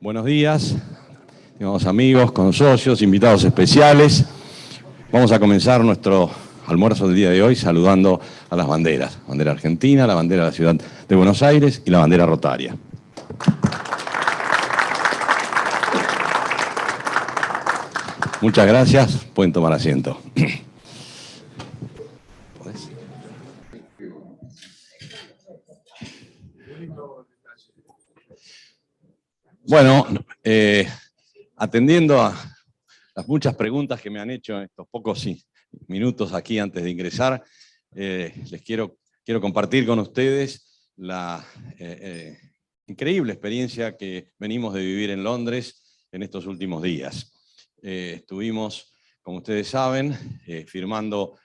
Buenos días, estimados amigos, consocios, invitados especiales. Vamos a comenzar nuestro almuerzo del día de hoy saludando a las banderas. Bandera argentina, la bandera de la ciudad de Buenos Aires y la bandera rotaria. Muchas gracias, pueden tomar asiento. Bueno, atendiendo a las muchas preguntas que me han hecho en estos pocos minutos aquí antes de ingresar, les quiero compartir con ustedes la increíble experiencia que venimos de vivir en Londres en estos últimos días. Estuvimos, como ustedes saben, firmando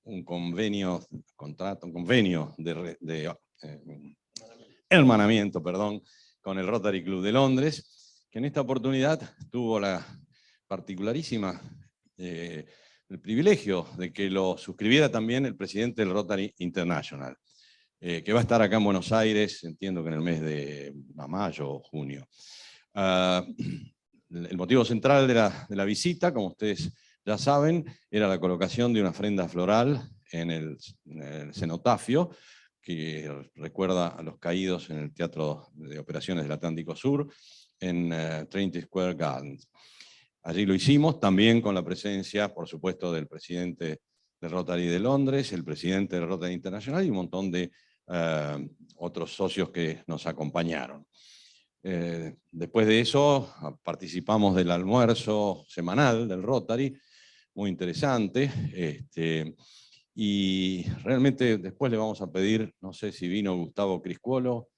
un convenio de hermanamiento, con el Rotary Club de Londres, que en esta oportunidad tuvo la particularísima, el privilegio de que lo suscribiera también el presidente del Rotary International, que va a estar acá en Buenos Aires, entiendo que en el mes de mayo o junio. El motivo central de la visita, como ustedes ya saben, era la colocación de una ofrenda floral en el cenotafio, que recuerda a los caídos en el Teatro de Operaciones del Atlántico Sur, en Trinity Square Gardens. Allí lo hicimos, también con la presencia, por supuesto, del presidente del Rotary de Londres, el presidente del Rotary Internacional y un montón de otros socios que nos acompañaron. Después de eso, participamos del almuerzo semanal del Rotary, muy interesante, y realmente después le vamos a pedir, no sé si vino Gustavo Criscuolo,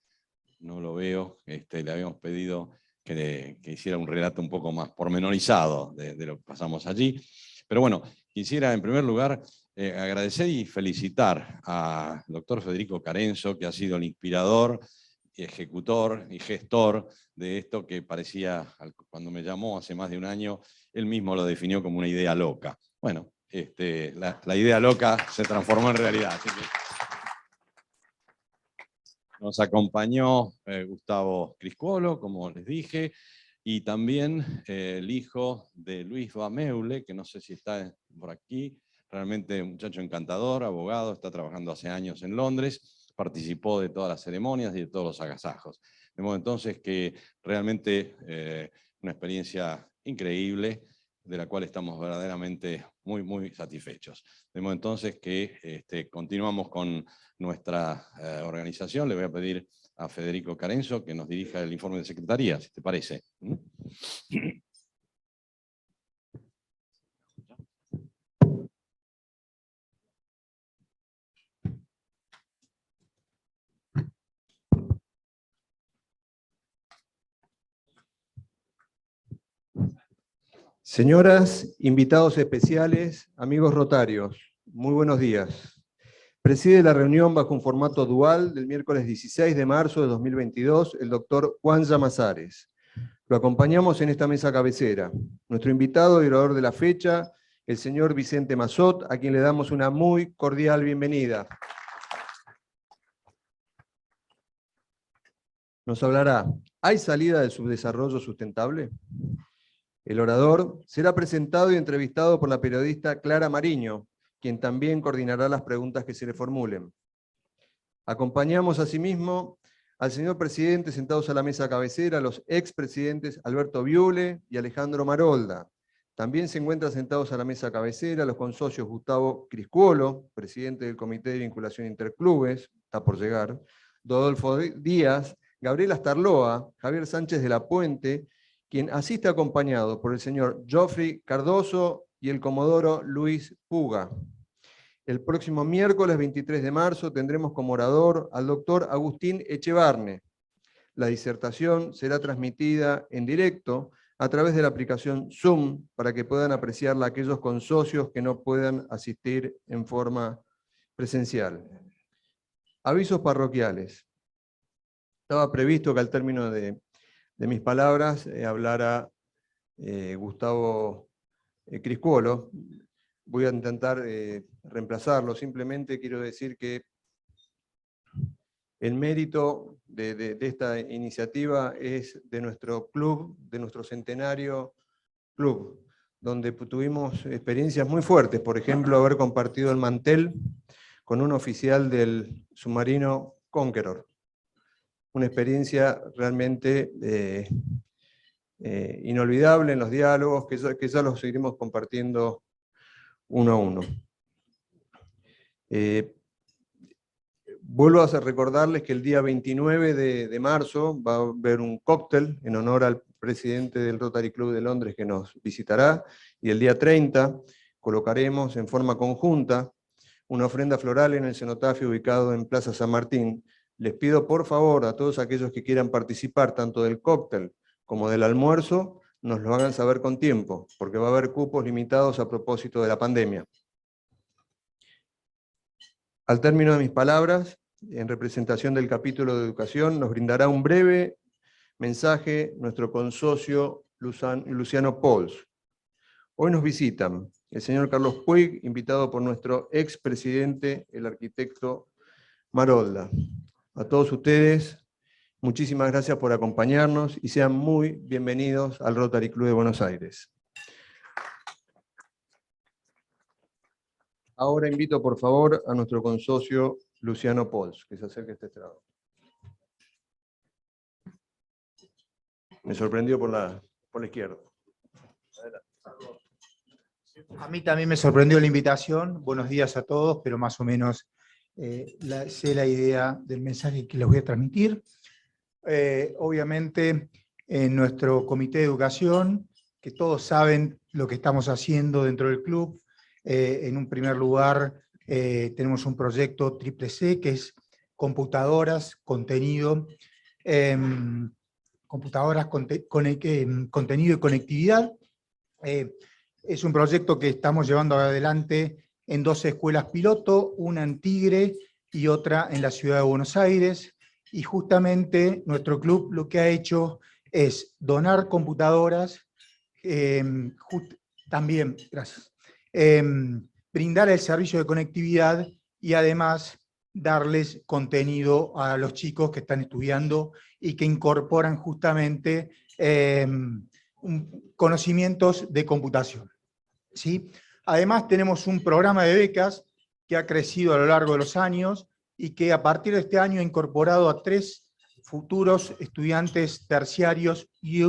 no lo veo, le habíamos pedido que hiciera un relato un poco más pormenorizado de lo que pasamos allí. Pero bueno, quisiera en primer lugar agradecer y felicitar al doctor Federico Carenzo, que ha sido el inspirador, ejecutor y gestor de esto que parecía, cuando me llamó hace más de un año, él mismo lo definió como una idea loca. Bueno, la idea loca se transformó en realidad. Así que nos acompañó Gustavo Criscuolo, como les dije, y también el hijo de Luis Bameule, que no sé si está por aquí, realmente un muchacho encantador, abogado, está trabajando hace años en Londres, participó de todas las ceremonias y de todos los agasajos. De modo entonces que realmente una experiencia increíble, de la cual estamos verdaderamente muy, muy satisfechos. De modo entonces que continuamos con nuestra organización. Le voy a pedir a Federico Carenzo que nos dirija el informe de secretaría, si te parece. Señoras, invitados especiales, amigos rotarios, muy buenos días. Preside la reunión bajo un formato dual del miércoles 16 de marzo de 2022 el doctor Juan Llamazares. Lo acompañamos en esta mesa cabecera. Nuestro invitado y orador de la fecha, el señor Vicente Massot, a quien le damos una muy cordial bienvenida. Nos hablará, ¿hay salida del subdesarrollo sustentable? El orador será presentado y entrevistado por la periodista Clara Mariño, quien también coordinará las preguntas que se le formulen. Acompañamos asimismo al señor presidente sentados a la mesa cabecera, los expresidentes Alberto Biule y Alejandro Marolda. También se encuentran sentados a la mesa cabecera los consocios Gustavo Criscuolo, presidente del Comité de Vinculación Interclubes, está por llegar, Rodolfo Díaz, Gabriela Starloa, Javier Sánchez de la Puente, quien asiste acompañado por el señor Geoffrey Cardoso y el comodoro Luis Puga. El próximo miércoles 23 de marzo tendremos como orador al doctor Agustín Echevarne. La disertación será transmitida en directo a través de la aplicación Zoom para que puedan apreciarla aquellos consocios que no puedan asistir en forma presencial. Avisos parroquiales. Estaba previsto que al término de mis palabras hablara Gustavo Criscuolo. Voy a intentar reemplazarlo. Simplemente quiero decir que El mérito de esta iniciativa es de nuestro club, de nuestro centenario club, donde tuvimos experiencias muy fuertes, por ejemplo, haber compartido el mantel con un oficial del submarino Conqueror. Una experiencia realmente inolvidable en los diálogos, que ya los seguiremos compartiendo uno a uno. Vuelvo a recordarles que el día 29 de marzo va a haber un cóctel en honor al presidente del Rotary Club de Londres que nos visitará, y el día 30 colocaremos en forma conjunta una ofrenda floral en el cenotafio ubicado en Plaza San Martín. Les pido por favor a todos aquellos que quieran participar tanto del cóctel como del almuerzo, nos lo hagan saber con tiempo, porque va a haber cupos limitados a propósito de la pandemia. Al término de mis palabras, en representación del capítulo de educación, nos brindará un breve mensaje nuestro consocio Luciano Pols. Hoy nos visitan el señor Carlos Puig, invitado por nuestro expresidente, el arquitecto Marolda. A todos ustedes, muchísimas gracias por acompañarnos y sean muy bienvenidos al Rotary Club de Buenos Aires. Ahora invito, por favor, a nuestro consocio Luciano Pols, que se acerque a este estrado. Me sorprendió por la izquierda. A mí también me sorprendió la invitación. Buenos días a todos, pero más o menos sé la idea del mensaje que les voy a transmitir. Obviamente, en nuestro comité de educación, que todos saben lo que estamos haciendo dentro del club, en un primer lugar tenemos un proyecto triple C, que es computadoras, contenido, contenido y conectividad. Es un proyecto que estamos llevando adelante en 2 escuelas piloto, una en Tigre y otra en la ciudad de Buenos Aires, y justamente nuestro club lo que ha hecho es donar computadoras, también, gracias, brindar el servicio de conectividad y además darles contenido a los chicos que están estudiando y que incorporan justamente conocimientos de computación. ¿Sí? Además tenemos un programa de becas que ha crecido a lo largo de los años y que a partir de este año ha incorporado a 3 futuros estudiantes terciarios y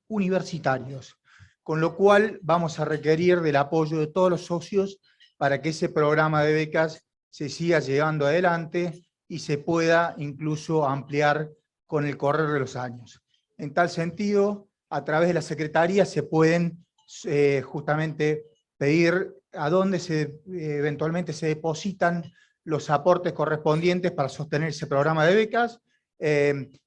universitarios, con lo cual vamos a requerir del apoyo de todos los socios para que ese programa de becas se siga llevando adelante y se pueda incluso ampliar con el correr de los años. En tal sentido, a través de la Secretaría se pueden justamente pedir a dónde eventualmente se depositan los aportes correspondientes para sostener ese programa de becas,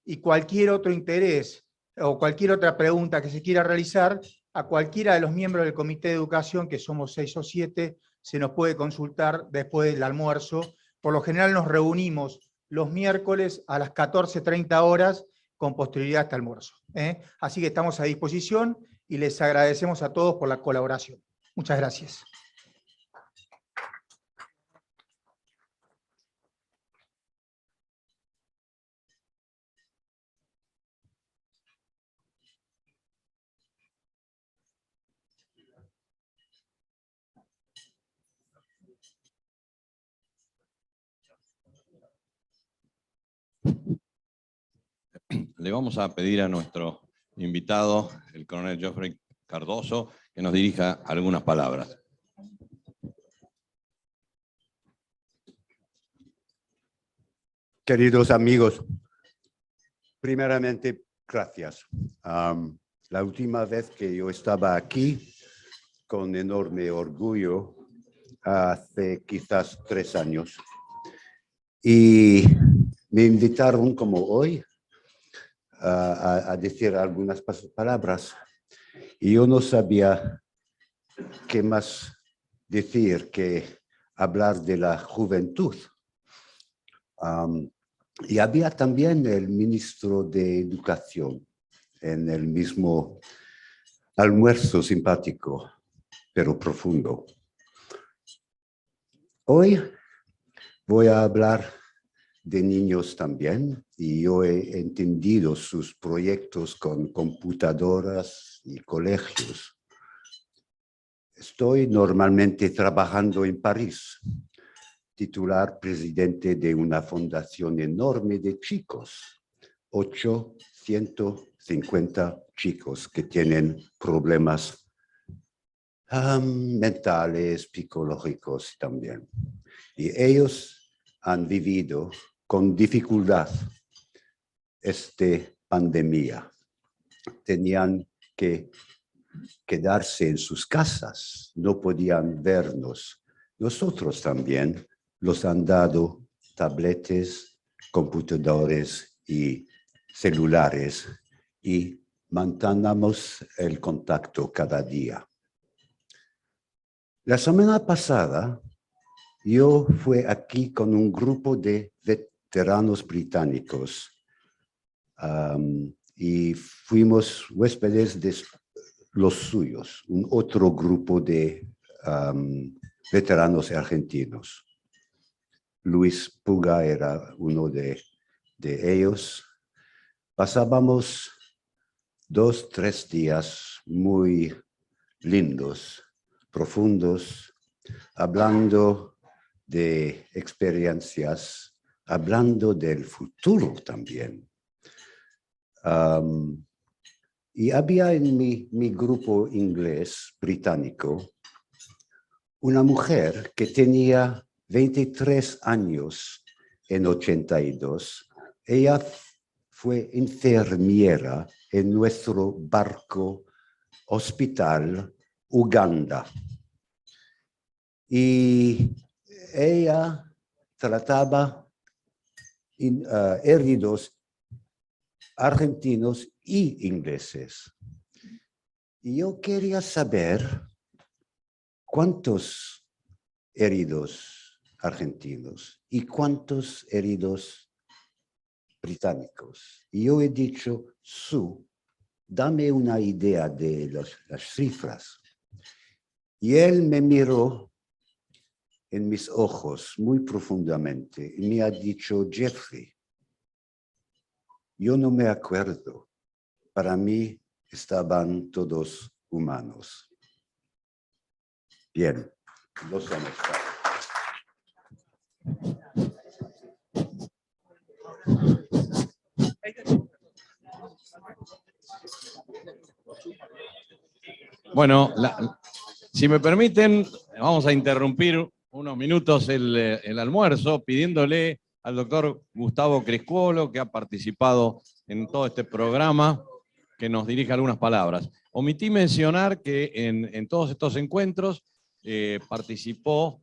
y cualquier otro interés o cualquier otra pregunta que se quiera realizar, a cualquiera de los miembros del Comité de Educación, que somos 6 o 7, se nos puede consultar después del almuerzo. Por lo general nos reunimos los miércoles a las 14:30 horas con posterioridad hasta almuerzo. Así que estamos a disposición y les agradecemos a todos por la colaboración. Muchas gracias. Le vamos a pedir a nuestro invitado, el coronel Geoffrey Cardoso, que nos dirija algunas palabras. Queridos amigos, primeramente, gracias. La última vez que yo estaba aquí, con enorme orgullo, hace quizás 3 años, y me invitaron como hoy a decir algunas palabras, y yo no sabía qué más decir que hablar de la juventud. Y había también el ministro de Educación en el mismo almuerzo simpático, pero profundo. Hoy voy a hablar de niños también, y yo he entendido sus proyectos con computadoras y colegios. Estoy normalmente trabajando en París, titular presidente de una fundación enorme de chicos, 850 chicos que tienen problemas mentales, psicológicos también. Y ellos han vivido con dificultad esta pandemia. Tenían que quedarse en sus casas, no podían vernos. Nosotros también los han dado tabletes, computadores y celulares y mantenemos el contacto cada día. La semana pasada yo fui aquí con un grupo de veteranos británicos y fuimos huéspedes de los suyos, un otro grupo de veteranos argentinos. Luis Puga era uno de ellos. Pasábamos 2-3 días muy lindos, profundos, hablando de experiencias, hablando del futuro también. Y había en mi grupo inglés británico una mujer que tenía 23 años en 82. Ella fue enfermera en nuestro barco hospital Uganda. Y ella trataba heridos argentinos y ingleses. Y yo quería saber cuántos heridos argentinos y cuántos heridos británicos. Y yo he dicho, dame una idea de las cifras. Y él me miró en mis ojos muy profundamente y me ha dicho, Jeffrey, yo no me acuerdo. Para mí estaban todos humanos. Bien, los hemos estado. Bueno, si me permiten, vamos a interrumpir unos minutos el almuerzo pidiéndole al doctor Gustavo Criscuolo, que ha participado en todo este programa, que nos dirija algunas palabras. Omití mencionar que en todos estos encuentros participó,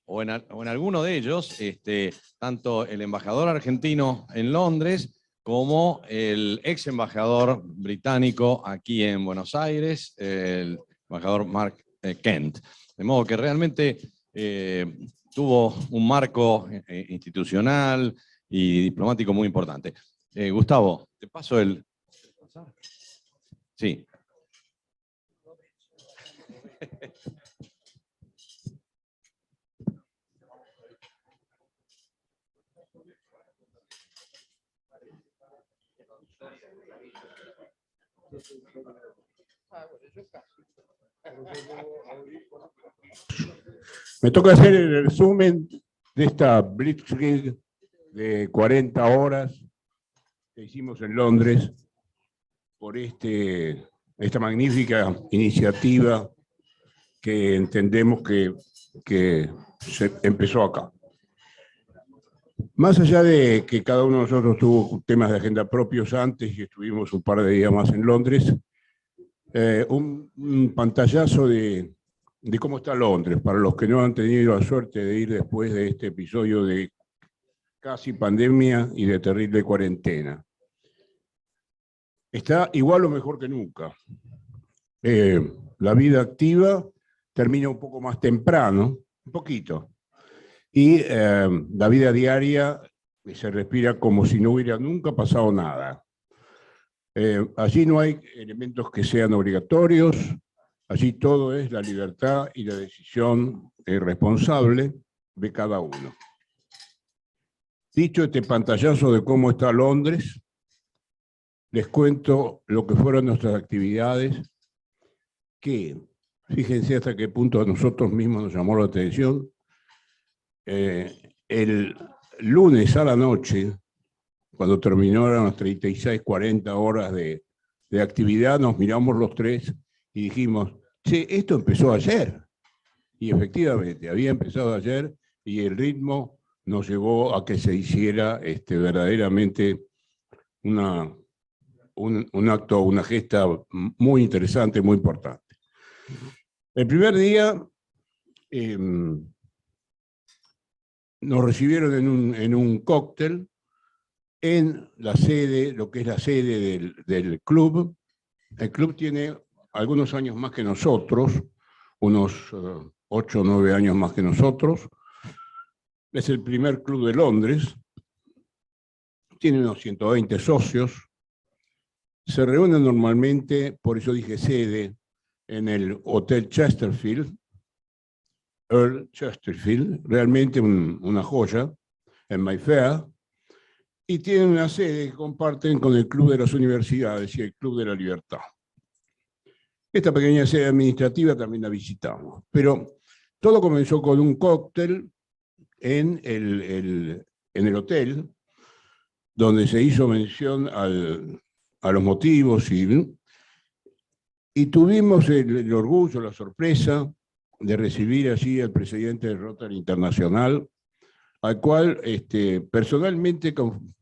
o en alguno de ellos, tanto el embajador argentino en Londres como el ex embajador británico aquí en Buenos Aires, el embajador Mark Kent. De modo que realmente tuvo un marco institucional y diplomático muy importante. Gustavo, te paso el... Sí. Me toca hacer el resumen de esta Blitzkrieg de 40 horas que hicimos en Londres por esta magnífica iniciativa que entendemos que se empezó acá. Más allá de que cada uno de nosotros tuvo temas de agenda propios antes y estuvimos un par de días más en Londres, un pantallazo de cómo está Londres, para los que no han tenido la suerte de ir después de este episodio de casi pandemia y de terrible cuarentena. Está igual o mejor que nunca. La vida activa termina un poco más temprano, un poquito, y la vida diaria se respira como si no hubiera nunca pasado nada. Allí no hay elementos que sean obligatorios, allí todo es la libertad y la decisión responsable de cada uno. Dicho este pantallazo de cómo está Londres, les cuento lo que fueron nuestras actividades, que fíjense hasta qué punto a nosotros mismos nos llamó la atención. El lunes a la noche, cuando terminaron las 36, 40 horas de actividad, nos miramos los tres y dijimos, che, esto empezó ayer. Y efectivamente, había empezado ayer y el ritmo nos llevó a que se hiciera verdaderamente un acto, una gesta muy interesante, muy importante. El primer día nos recibieron en un cóctel en la sede, lo que es la sede del club. El club tiene algunos años más que nosotros, unos 8 o 9 años más que nosotros. Es el primer club de Londres. Tiene unos 120 socios. Se reúnen normalmente, por eso dije sede, en el Hotel Chesterfield, Earl Chesterfield, realmente una joya, en Mayfair, y tienen una sede que comparten con el Club de las Universidades y el Club de la Libertad. Esta pequeña sede administrativa también la visitamos, pero todo comenzó con un cóctel en el hotel, donde se hizo mención a los motivos y tuvimos el orgullo, la sorpresa de recibir allí al presidente de Rotary Internacional, al cual personalmente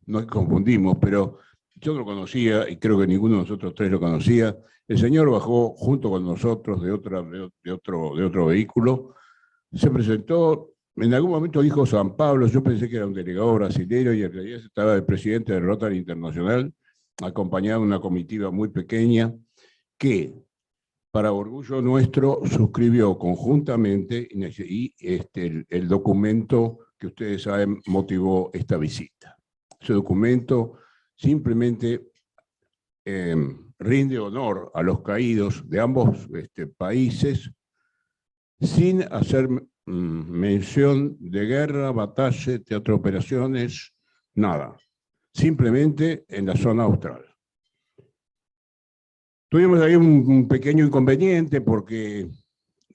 nos confundimos, pero yo no lo conocía y creo que ninguno de nosotros tres lo conocía. El señor bajó junto con nosotros de otro vehículo, se presentó, en algún momento dijo San Pablo, yo pensé que era un delegado brasileño y en realidad estaba el presidente de Rotary Internacional, acompañado de una comitiva muy pequeña, que para orgullo nuestro suscribió conjuntamente y el documento que ustedes saben motivó esta visita. Ese documento simplemente rinde honor a los caídos de ambos países sin hacer mención de guerra, batalla, teatro de operaciones, nada. Simplemente en la zona austral. Tuvimos ahí un pequeño inconveniente porque,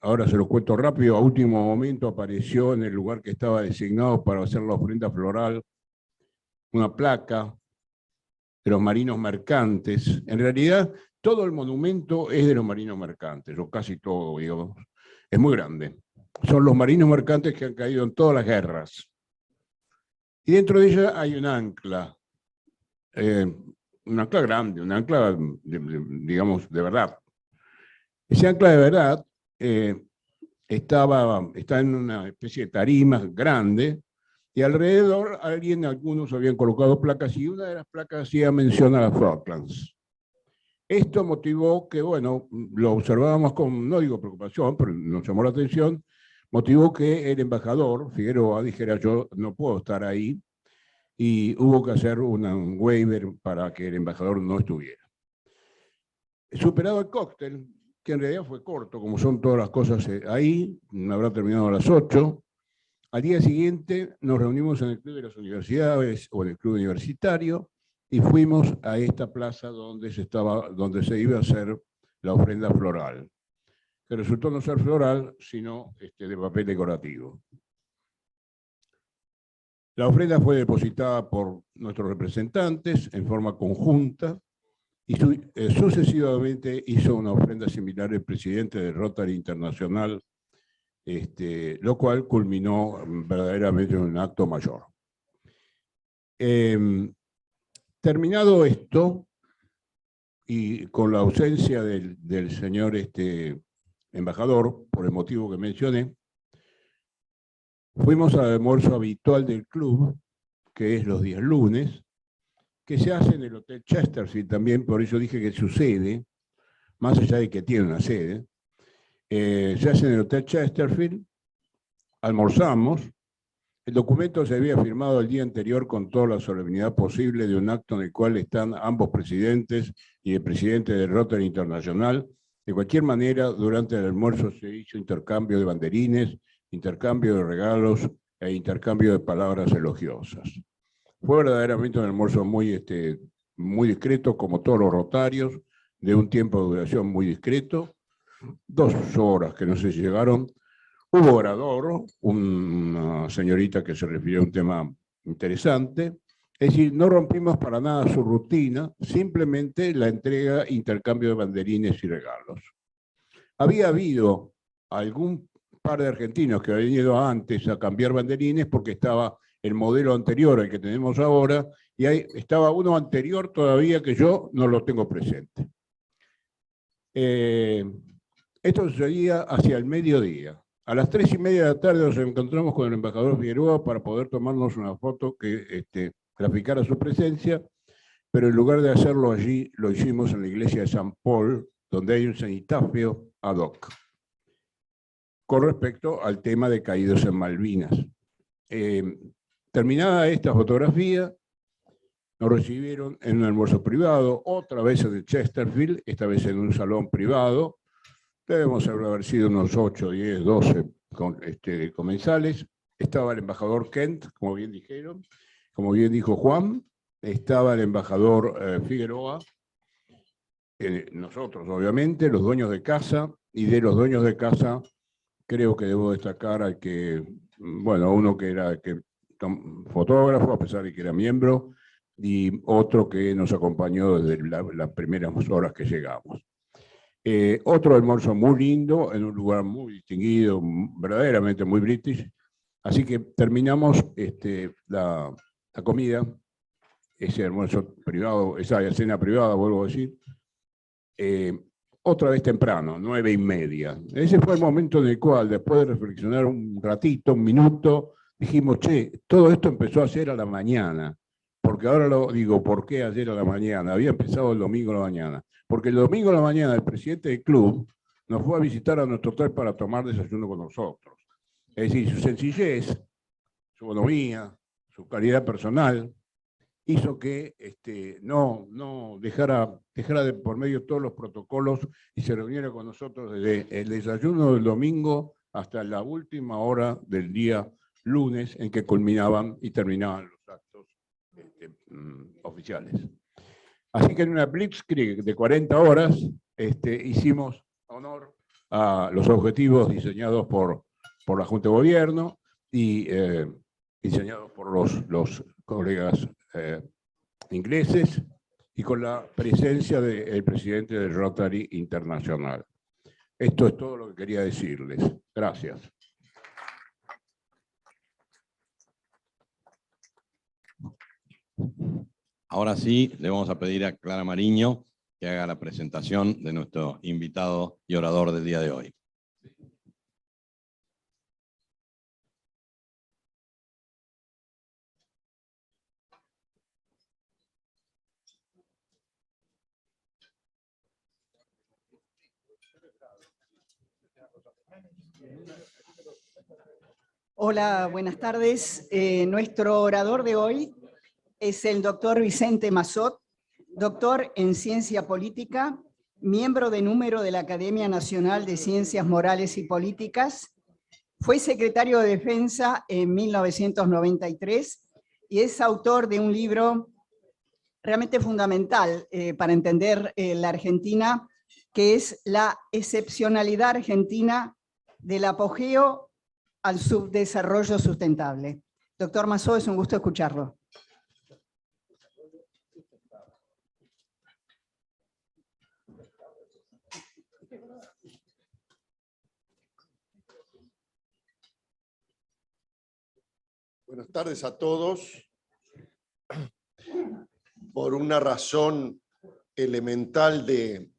ahora se los cuento rápido, a último momento apareció en el lugar que estaba designado para hacer la ofrenda floral una placa de los marinos mercantes. En realidad, todo el monumento es de los marinos mercantes, o casi todo, digamos. Es muy grande. Son los marinos mercantes que han caído en todas las guerras. Y dentro de ella hay un ancla. Un ancla grande, un ancla, digamos, de verdad. Ese ancla de verdad está en una especie de tarima grande y alrededor algunos habían colocado placas y una de las placas hacía mención a las Falklands. Esto motivó que, bueno, lo observábamos con, no digo preocupación, pero nos llamó la atención, motivó que el embajador Figueroa dijera yo no puedo estar ahí, y hubo que hacer un waiver para que el embajador no estuviera. Superado el cóctel, que en realidad fue corto, como son todas las cosas ahí, habrá terminado a las 8, al día siguiente nos reunimos en el Club de las Universidades o en el Club Universitario y fuimos a esta plaza donde se iba a hacer la ofrenda floral, que resultó no ser floral, sino de papel decorativo. La ofrenda fue depositada por nuestros representantes en forma conjunta y sucesivamente hizo una ofrenda similar el presidente de Rotary Internacional, lo cual culminó verdaderamente en un acto mayor. Terminado esto, y con la ausencia del señor embajador, por el motivo que mencioné, fuimos al almuerzo habitual del club, que es los días lunes, que se hace en el Hotel Chesterfield también, por eso dije que su sede, más allá de que tiene una sede, se hace en el Hotel Chesterfield, almorzamos, el documento se había firmado el día anterior con toda la solemnidad posible de un acto en el cual están ambos presidentes y el presidente de Rotary Internacional. De cualquier manera, durante el almuerzo se hizo intercambio de banderines, intercambio de regalos e intercambio de palabras elogiosas. Fue verdaderamente un almuerzo muy, muy discreto, como todos los rotarios, de un tiempo de duración muy discreto. 2 horas que no sé si llegaron. Hubo orador, una señorita que se refirió a un tema interesante. Es decir, no rompimos para nada su rutina, simplemente la entrega, intercambio de banderines y regalos. Había habido algún par de argentinos que habían ido antes a cambiar banderines porque estaba el modelo anterior al que tenemos ahora, y ahí estaba uno anterior todavía que yo no lo tengo presente. Esto sucedía hacia el mediodía. A las 3:30 de la tarde nos encontramos con el embajador Figueroa para poder tomarnos una foto que graficara su presencia, pero en lugar de hacerlo allí, lo hicimos en la iglesia de San Paul, donde hay un cenitafio ad hoc, con respecto al tema de caídos en Malvinas. Terminada esta fotografía, nos recibieron en un almuerzo privado, otra vez en el Chesterfield, esta vez en un salón privado. Debemos haber sido unos 8, 10, 12 comensales. Estaba el embajador Kent, como bien dijeron, como bien dijo Juan. Estaba el embajador Figueroa, nosotros obviamente, los dueños de casa, y de los dueños de casa creo que debo destacar al que, bueno, uno que era fotógrafo, a pesar de que era miembro, y otro que nos acompañó desde las primeras horas que llegamos. Otro almuerzo muy lindo, en un lugar muy distinguido, verdaderamente muy british. Así que terminamos la comida, ese almuerzo privado, esa cena privada, vuelvo a decir, otra vez temprano, 9:30. Ese fue el momento en el cual, después de reflexionar un ratito, un minuto, dijimos, che, todo esto empezó ayer a la mañana. Porque ahora lo digo, ¿por qué ayer a la mañana? Había empezado el domingo a la mañana. Porque el domingo a la mañana el presidente del club nos fue a visitar a nuestro hotel para tomar desayuno con nosotros. Es decir, su sencillez, su bonomía, su calidad personal, hizo que no dejara de por medio todos los protocolos y se reuniera con nosotros desde el desayuno del domingo hasta la última hora del día lunes en que culminaban y terminaban los actos oficiales. Así que en una blitzkrieg de 40 horas hicimos honor a los objetivos diseñados por la Junta de Gobierno y diseñados por los colegas ingleses y con la presencia del presidente del Rotary Internacional. Esto es todo lo que quería decirles. Gracias. Ahora sí, le vamos a pedir a Clara Mariño que haga la presentación de nuestro invitado y orador del día de hoy. Hola, buenas tardes. Nuestro orador de hoy es el doctor Vicente Massot, doctor en Ciencia Política, miembro de número de la Academia Nacional de Ciencias Morales y Políticas, fue secretario de Defensa en 1993 y es autor de un libro realmente fundamental para entender la Argentina, que es La excepcionalidad argentina del apogeo al subdesarrollo sustentable. Doctor Massot, es un gusto escucharlo. Buenas tardes a todos. Por una razón elemental de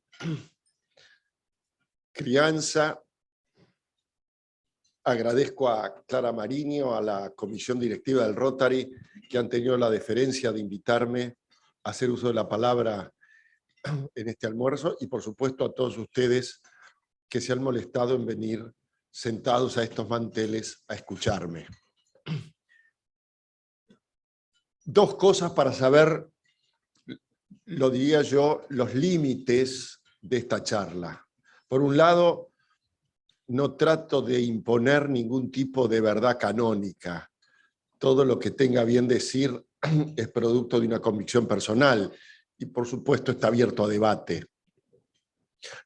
crianza, agradezco a Clara Mariño, a la comisión directiva del Rotary, que han tenido la deferencia de invitarme a hacer uso de la palabra en este almuerzo, y por supuesto a todos ustedes que se han molestado en venir sentados a estos manteles a escucharme. Dos cosas para saber, lo diría yo, los límites de esta charla. Por un lado, no trato de imponer ningún tipo de verdad canónica. Todo lo que tenga bien decir es producto de una convicción personal y por supuesto está abierto a debate.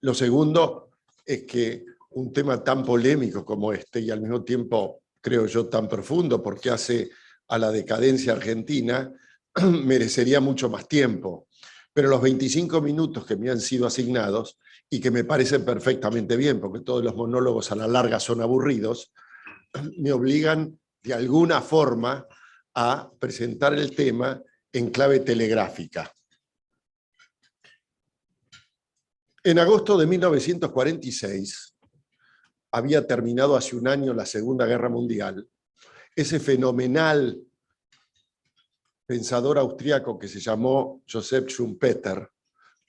Lo segundo es que un tema tan polémico como este y al mismo tiempo, creo yo, tan profundo porque hace a la decadencia argentina, merecería mucho más tiempo. Pero los 25 minutos que me han sido asignados y que me parecen perfectamente bien, porque todos los monólogos a la larga son aburridos, me obligan de alguna forma a presentar el tema en clave telegráfica. En agosto de 1946, había terminado hace un año la Segunda Guerra Mundial, ese fenomenal pensador austríaco que se llamó Joseph Schumpeter,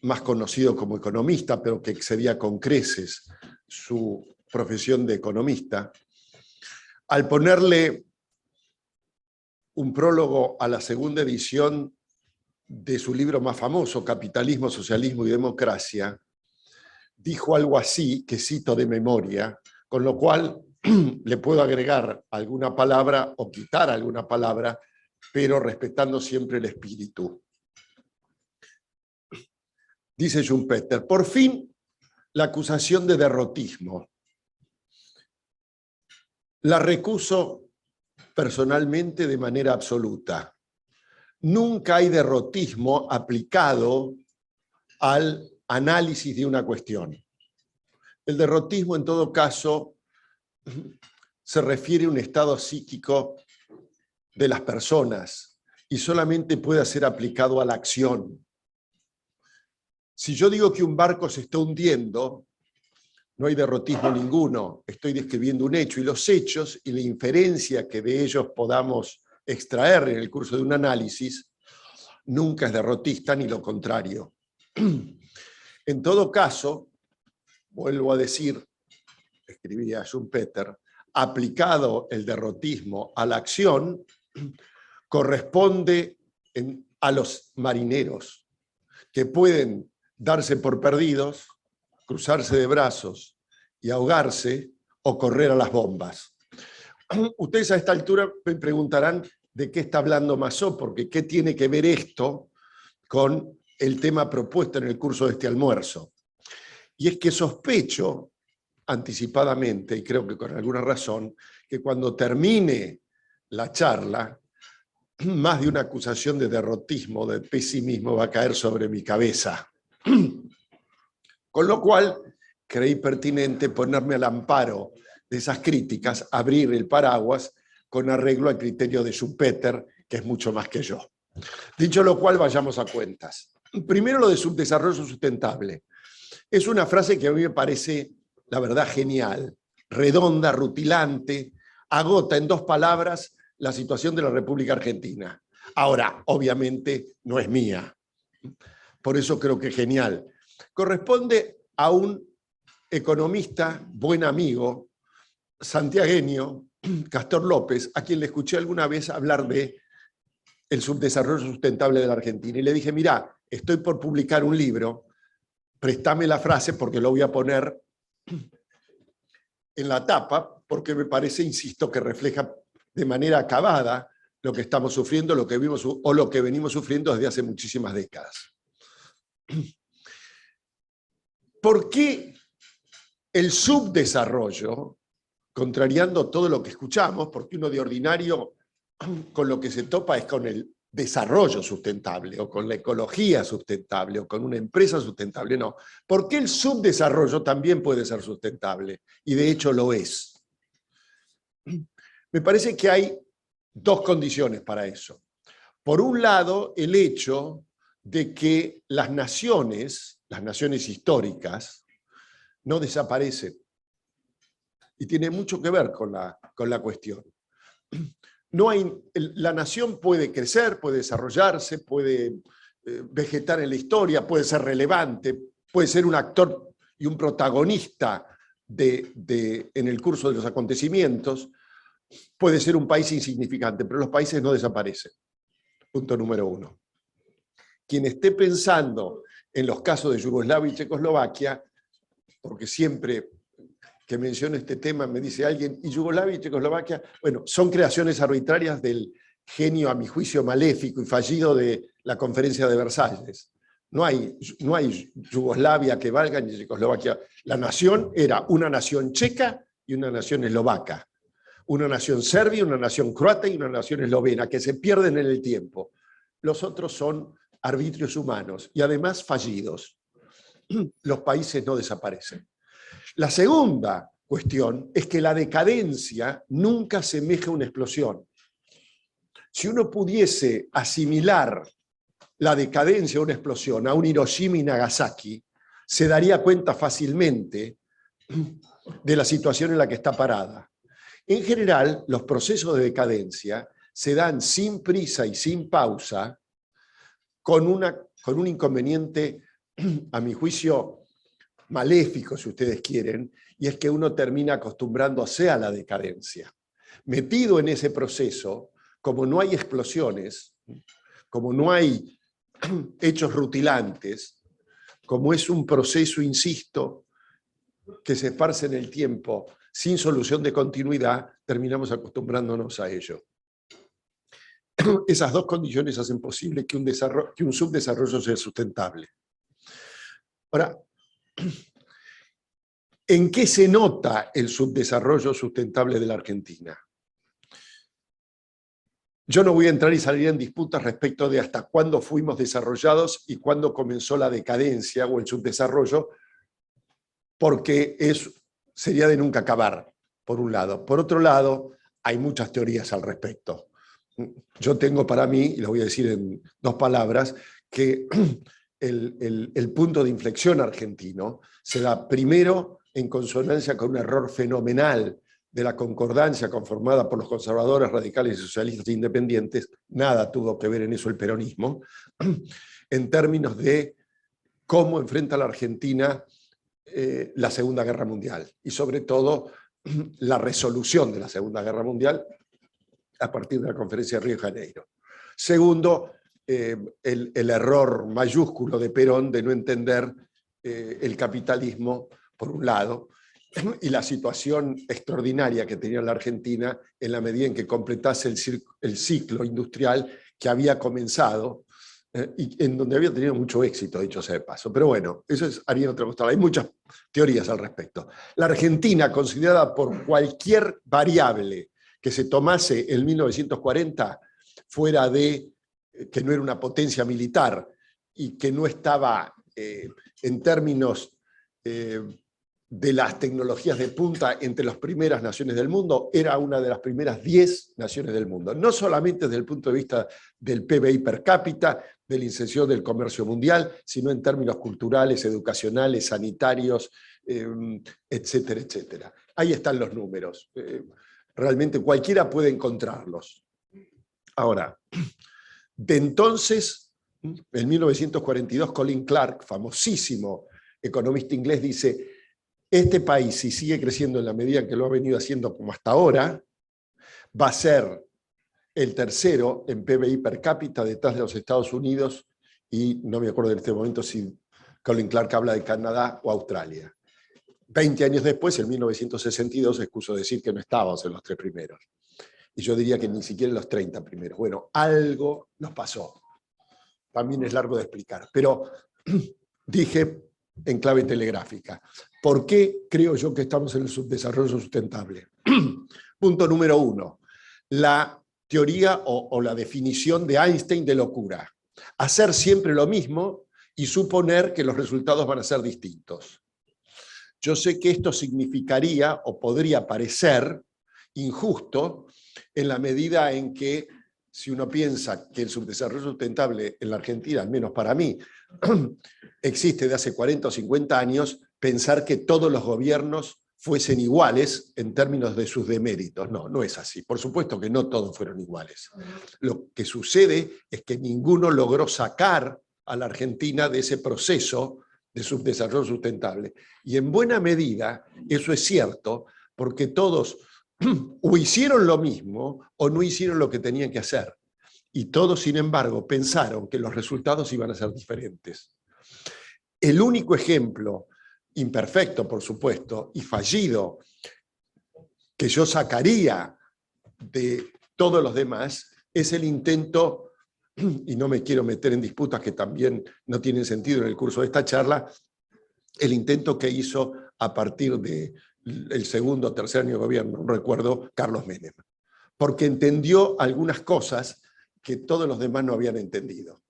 más conocido como economista, pero que excedía con creces su profesión de economista, al ponerle un prólogo a la segunda edición de su libro más famoso, Capitalismo, Socialismo y Democracia, dijo algo así, que cito de memoria, con lo cual le puedo agregar alguna palabra o quitar alguna palabra, pero respetando siempre el espíritu. Dice Schumpeter, por fin la acusación de derrotismo. La recuso personalmente de manera absoluta. Nunca hay derrotismo aplicado al análisis de una cuestión. El derrotismo, en todo caso, se refiere a un estado psíquico de las personas y solamente puede ser aplicado a la acción. Si yo digo que un barco se está hundiendo, no hay derrotismo ninguno, estoy describiendo un hecho, y los hechos y la inferencia que de ellos podamos extraer en el curso de un análisis nunca es derrotista ni lo contrario. En todo caso, vuelvo a decir, escribía Schumpeter, aplicado el derrotismo a la acción, corresponde a los marineros, que pueden darse por perdidos, cruzarse de brazos y ahogarse o correr a las bombas. Ustedes a esta altura me preguntarán de qué está hablando Massot, porque qué tiene que ver esto con el tema propuesto en el curso de este almuerzo. Y es que sospecho anticipadamente, y creo que con alguna razón, que cuando termine la charla, más de una acusación de derrotismo, de pesimismo va a caer sobre mi cabeza. Con lo cual, creí pertinente ponerme al amparo de esas críticas, abrir el paraguas con arreglo al criterio de Schumpeter, que es mucho más que yo. Dicho lo cual, vayamos a cuentas. Primero, lo de subdesarrollo sustentable. Es una frase que a mí me parece, la verdad, genial, redonda, rutilante, agota en 2 palabras la situación de la República Argentina. Ahora, obviamente, no es mía. Por eso creo que es genial. Corresponde a un economista, buen amigo, santiagueño, Castor López, a quien le escuché alguna vez hablar de el subdesarrollo sustentable de la Argentina. Y le dije, mirá, estoy por publicar un libro, préstame la frase porque lo voy a poner en la tapa, porque me parece, insisto, que refleja de manera acabada lo que estamos sufriendo, lo que vimos o lo que venimos sufriendo desde hace muchísimas décadas. ¿Por qué el subdesarrollo, contrariando todo lo que escuchamos, porque uno de ordinario con lo que se topa es con el desarrollo sustentable, o con la ecología sustentable, o con una empresa sustentable? No. ¿Por qué el subdesarrollo también puede ser sustentable? Y de hecho lo es. Me parece que hay 2 condiciones para eso. Por un lado, el hecho de que las naciones históricas, no desaparecen. Y tiene mucho que ver con la cuestión. La nación puede crecer, puede desarrollarse, puede vegetar en la historia, puede ser relevante, puede ser un actor y un protagonista en el curso de los acontecimientos, puede ser un país insignificante, pero los países no desaparecen. Punto número 1. Quien esté pensando en los casos de Yugoslavia y Checoslovaquia, porque siempre que menciono este tema me dice alguien, ¿y Yugoslavia y Checoslovaquia? Bueno, son creaciones arbitrarias del genio, a mi juicio, maléfico y fallido de la Conferencia de Versalles. No hay Yugoslavia que valga ni Checoslovaquia. La nación era una nación checa y una nación eslovaca. Una nación serbia, una nación croata y una nación eslovena, que se pierden en el tiempo. Los otros son arbitrios humanos y además fallidos. Los países no desaparecen. La segunda cuestión es que la decadencia nunca asemeja una explosión. Si uno pudiese asimilar la decadencia a una explosión, a un Hiroshima y Nagasaki, se daría cuenta fácilmente de la situación en la que está parada. En general, los procesos de decadencia se dan sin prisa y sin pausa, con un inconveniente, a mi juicio, maléfico, si ustedes quieren, y es que uno termina acostumbrándose a la decadencia. Metido en ese proceso, como no hay explosiones, como no hay hechos rutilantes, como es un proceso, insisto, que se esparce en el tiempo sin solución de continuidad, terminamos acostumbrándonos a ello. Esas dos condiciones hacen posible que un subdesarrollo sea sustentable. Ahora, ¿en qué se nota el subdesarrollo sustentable de la Argentina? Yo no voy a entrar y salir en disputas respecto de hasta cuándo fuimos desarrollados y cuándo comenzó la decadencia o el subdesarrollo, porque sería de nunca acabar, por un lado. Por otro lado, hay muchas teorías al respecto. Yo tengo para mí, y lo voy a decir en 2 palabras, que el punto de inflexión argentino se da primero en consonancia con un error fenomenal de la concordancia conformada por los conservadores, radicales y socialistas independientes. Nada tuvo que ver en eso el peronismo, en términos de cómo enfrenta la Argentina la Segunda Guerra Mundial, y sobre todo la resolución de la Segunda Guerra Mundial a partir de la Conferencia de Río de Janeiro. Segundo, el error mayúsculo de Perón de no entender el capitalismo, por un lado, y la situación extraordinaria que tenía la Argentina en la medida en que completase el ciclo industrial que había comenzado y en donde había tenido mucho éxito, dicho sea de paso. Pero bueno, eso es harina otra costal. Hay muchas teorías al respecto. La Argentina, considerada por cualquier variable que se tomase en 1940, fuera de que no era una potencia militar y que no estaba en términos de las tecnologías de punta entre las primeras naciones del mundo, era una de las primeras 10 naciones del mundo. No solamente desde el punto de vista del PBI per cápita, de la inserción del comercio mundial, sino en términos culturales, educacionales, sanitarios, etcétera, etcétera. Ahí están los números. Realmente cualquiera puede encontrarlos. Ahora, de entonces, en 1942, Colin Clark, famosísimo economista inglés, dice: este país, si sigue creciendo en la medida en que lo ha venido haciendo como hasta ahora, va a ser el tercero en PBI per cápita detrás de los Estados Unidos, y no me acuerdo en este momento si Colin Clark habla de Canadá o Australia. 20 años después, en 1962, excuso decir que no estábamos en los 3 primeros. Y yo diría que ni siquiera en los 30 primeros. Bueno, algo nos pasó. También es largo de explicar. Pero dije en clave telegráfica, ¿por qué creo yo que estamos en el subdesarrollo sustentable? Punto número 1. La teoría o la definición de Einstein de locura. Hacer siempre lo mismo y suponer que los resultados van a ser distintos. Yo sé que esto significaría o podría parecer injusto en la medida en que, si uno piensa que el subdesarrollo sustentable en la Argentina, al menos para mí, existe de hace 40 o 50 años, pensar que todos los gobiernos fuesen iguales en términos de sus deméritos. No, no es así. Por supuesto que no todos fueron iguales. Lo que sucede es que ninguno logró sacar a la Argentina de ese proceso de subdesarrollo sustentable. Y en buena medida eso es cierto, porque todos o hicieron lo mismo o no hicieron lo que tenían que hacer. Y todos, sin embargo, pensaron que los resultados iban a ser diferentes. El único ejemplo, imperfecto por supuesto, y fallido, que yo sacaría de todos los demás, es el intento, y no me quiero meter en disputas que también no tienen sentido en el curso de esta charla, el intento que hizo a partir del segundo o tercer año de gobierno, no recuerdo, Carlos Menem, porque entendió algunas cosas que todos los demás no habían entendido.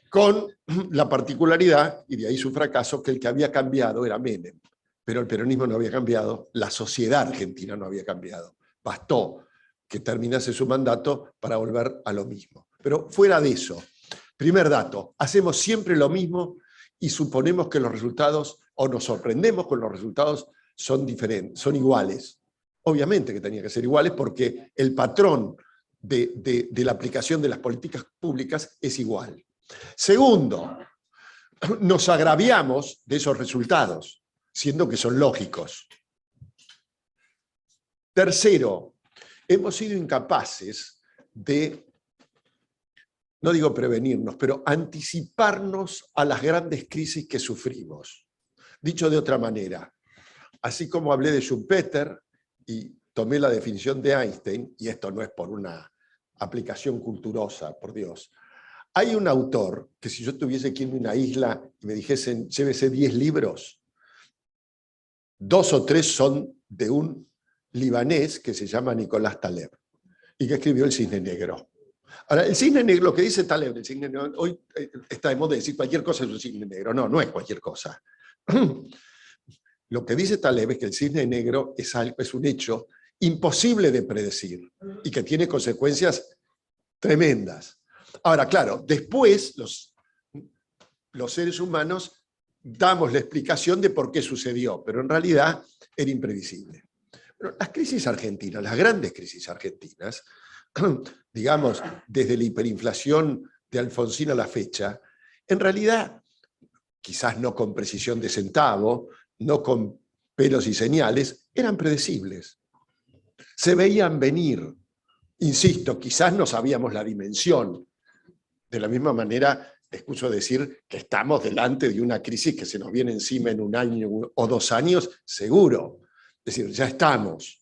Con la particularidad, y de ahí su fracaso, que el que había cambiado era Menem, pero el peronismo no había cambiado, la sociedad argentina no había cambiado. Bastó que terminase su mandato para volver a lo mismo. Pero fuera de eso, primer dato, hacemos siempre lo mismo y suponemos que los resultados, o nos sorprendemos con los resultados, son diferentes, son iguales. Obviamente que tenía que ser iguales porque el patrón de la aplicación de las políticas públicas es igual. Segundo, nos agraviamos de esos resultados, siendo que son lógicos. Tercero, hemos sido incapaces de, no digo prevenirnos, pero anticiparnos a las grandes crisis que sufrimos. Dicho de otra manera, así como hablé de Schumpeter y tomé la definición de Einstein, y esto no es por una aplicación culturosa, por Dios, hay un autor que si yo estuviese aquí en una isla y me dijesen, llévese 10 libros, 2 o 3 son de un libanés que se llama Nicolás Taleb, y que escribió El Cisne Negro. Ahora, el cisne negro, lo que dice Taleb, el cisne negro, hoy está de moda decir cualquier cosa es un cisne negro. No, no es cualquier cosa. Lo que dice Taleb es que el cisne negro es un hecho imposible de predecir y que tiene consecuencias tremendas. Ahora, claro, después los seres humanos damos la explicación de por qué sucedió, pero en realidad era imprevisible. Pero las crisis argentinas, las grandes crisis argentinas, digamos, desde la hiperinflación de Alfonsín a la fecha, en realidad, quizás no con precisión de centavo, no con pelos y señales, eran predecibles. Se veían venir. Insisto, quizás no sabíamos la dimensión. De la misma manera, escucho decir que estamos delante de una crisis que se nos viene encima en 1 año o 2 años, seguro. Es decir, ya estamos.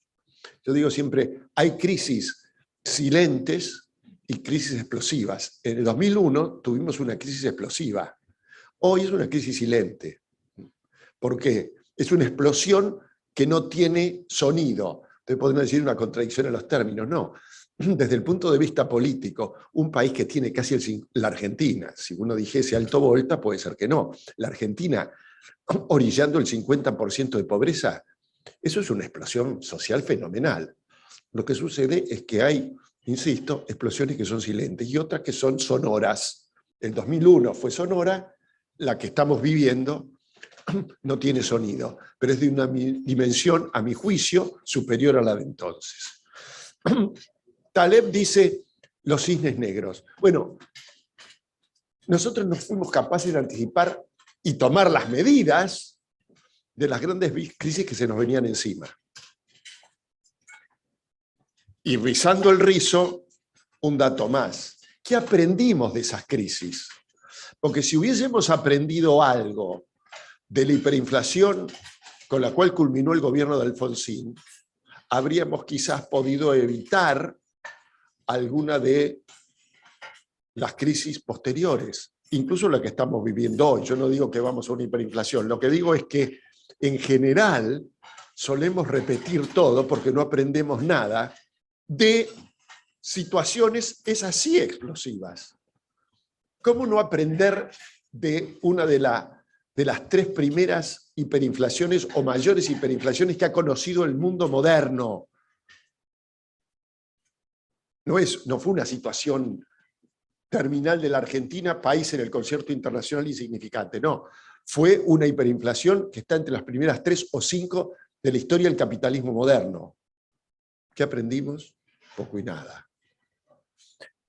Yo digo siempre, hay crisis silentes y crisis explosivas. En el 2001 tuvimos una crisis explosiva. Hoy es una crisis silente. ¿Por qué? Es una explosión que no tiene sonido. Ustedes podrían decir una contradicción en los términos. No. Desde el punto de vista político, un país que tiene casi la Argentina, si uno dijese alto volta, puede ser que no. La Argentina, orillando el 50% de pobreza, eso es una explosión social fenomenal. Lo que sucede es que hay, insisto, explosiones que son silentes y otras que son sonoras. El 2001 fue sonora, la que estamos viviendo no tiene sonido, pero es de una dimensión, a mi juicio, superior a la de entonces. Taleb dice los cisnes negros. Bueno, nosotros no fuimos capaces de anticipar y tomar las medidas de las grandes crisis que se nos venían encima. Y rizando el rizo, un dato más. ¿Qué aprendimos de esas crisis? Porque si hubiésemos aprendido algo de la hiperinflación con la cual culminó el gobierno de Alfonsín, habríamos quizás podido evitar alguna de las crisis posteriores, incluso la que estamos viviendo hoy. Yo no digo que vamos a una hiperinflación, lo que digo es que en general solemos repetir todo porque no aprendemos nada de situaciones esas sí explosivas. ¿Cómo no aprender de una de las 3 primeras hiperinflaciones o mayores hiperinflaciones que ha conocido el mundo moderno? No fue una situación terminal de la Argentina, país en el concierto internacional insignificante, no. Fue una hiperinflación que está entre las primeras 3 o 5 de la historia del capitalismo moderno. ¿Qué aprendimos? Poco y nada.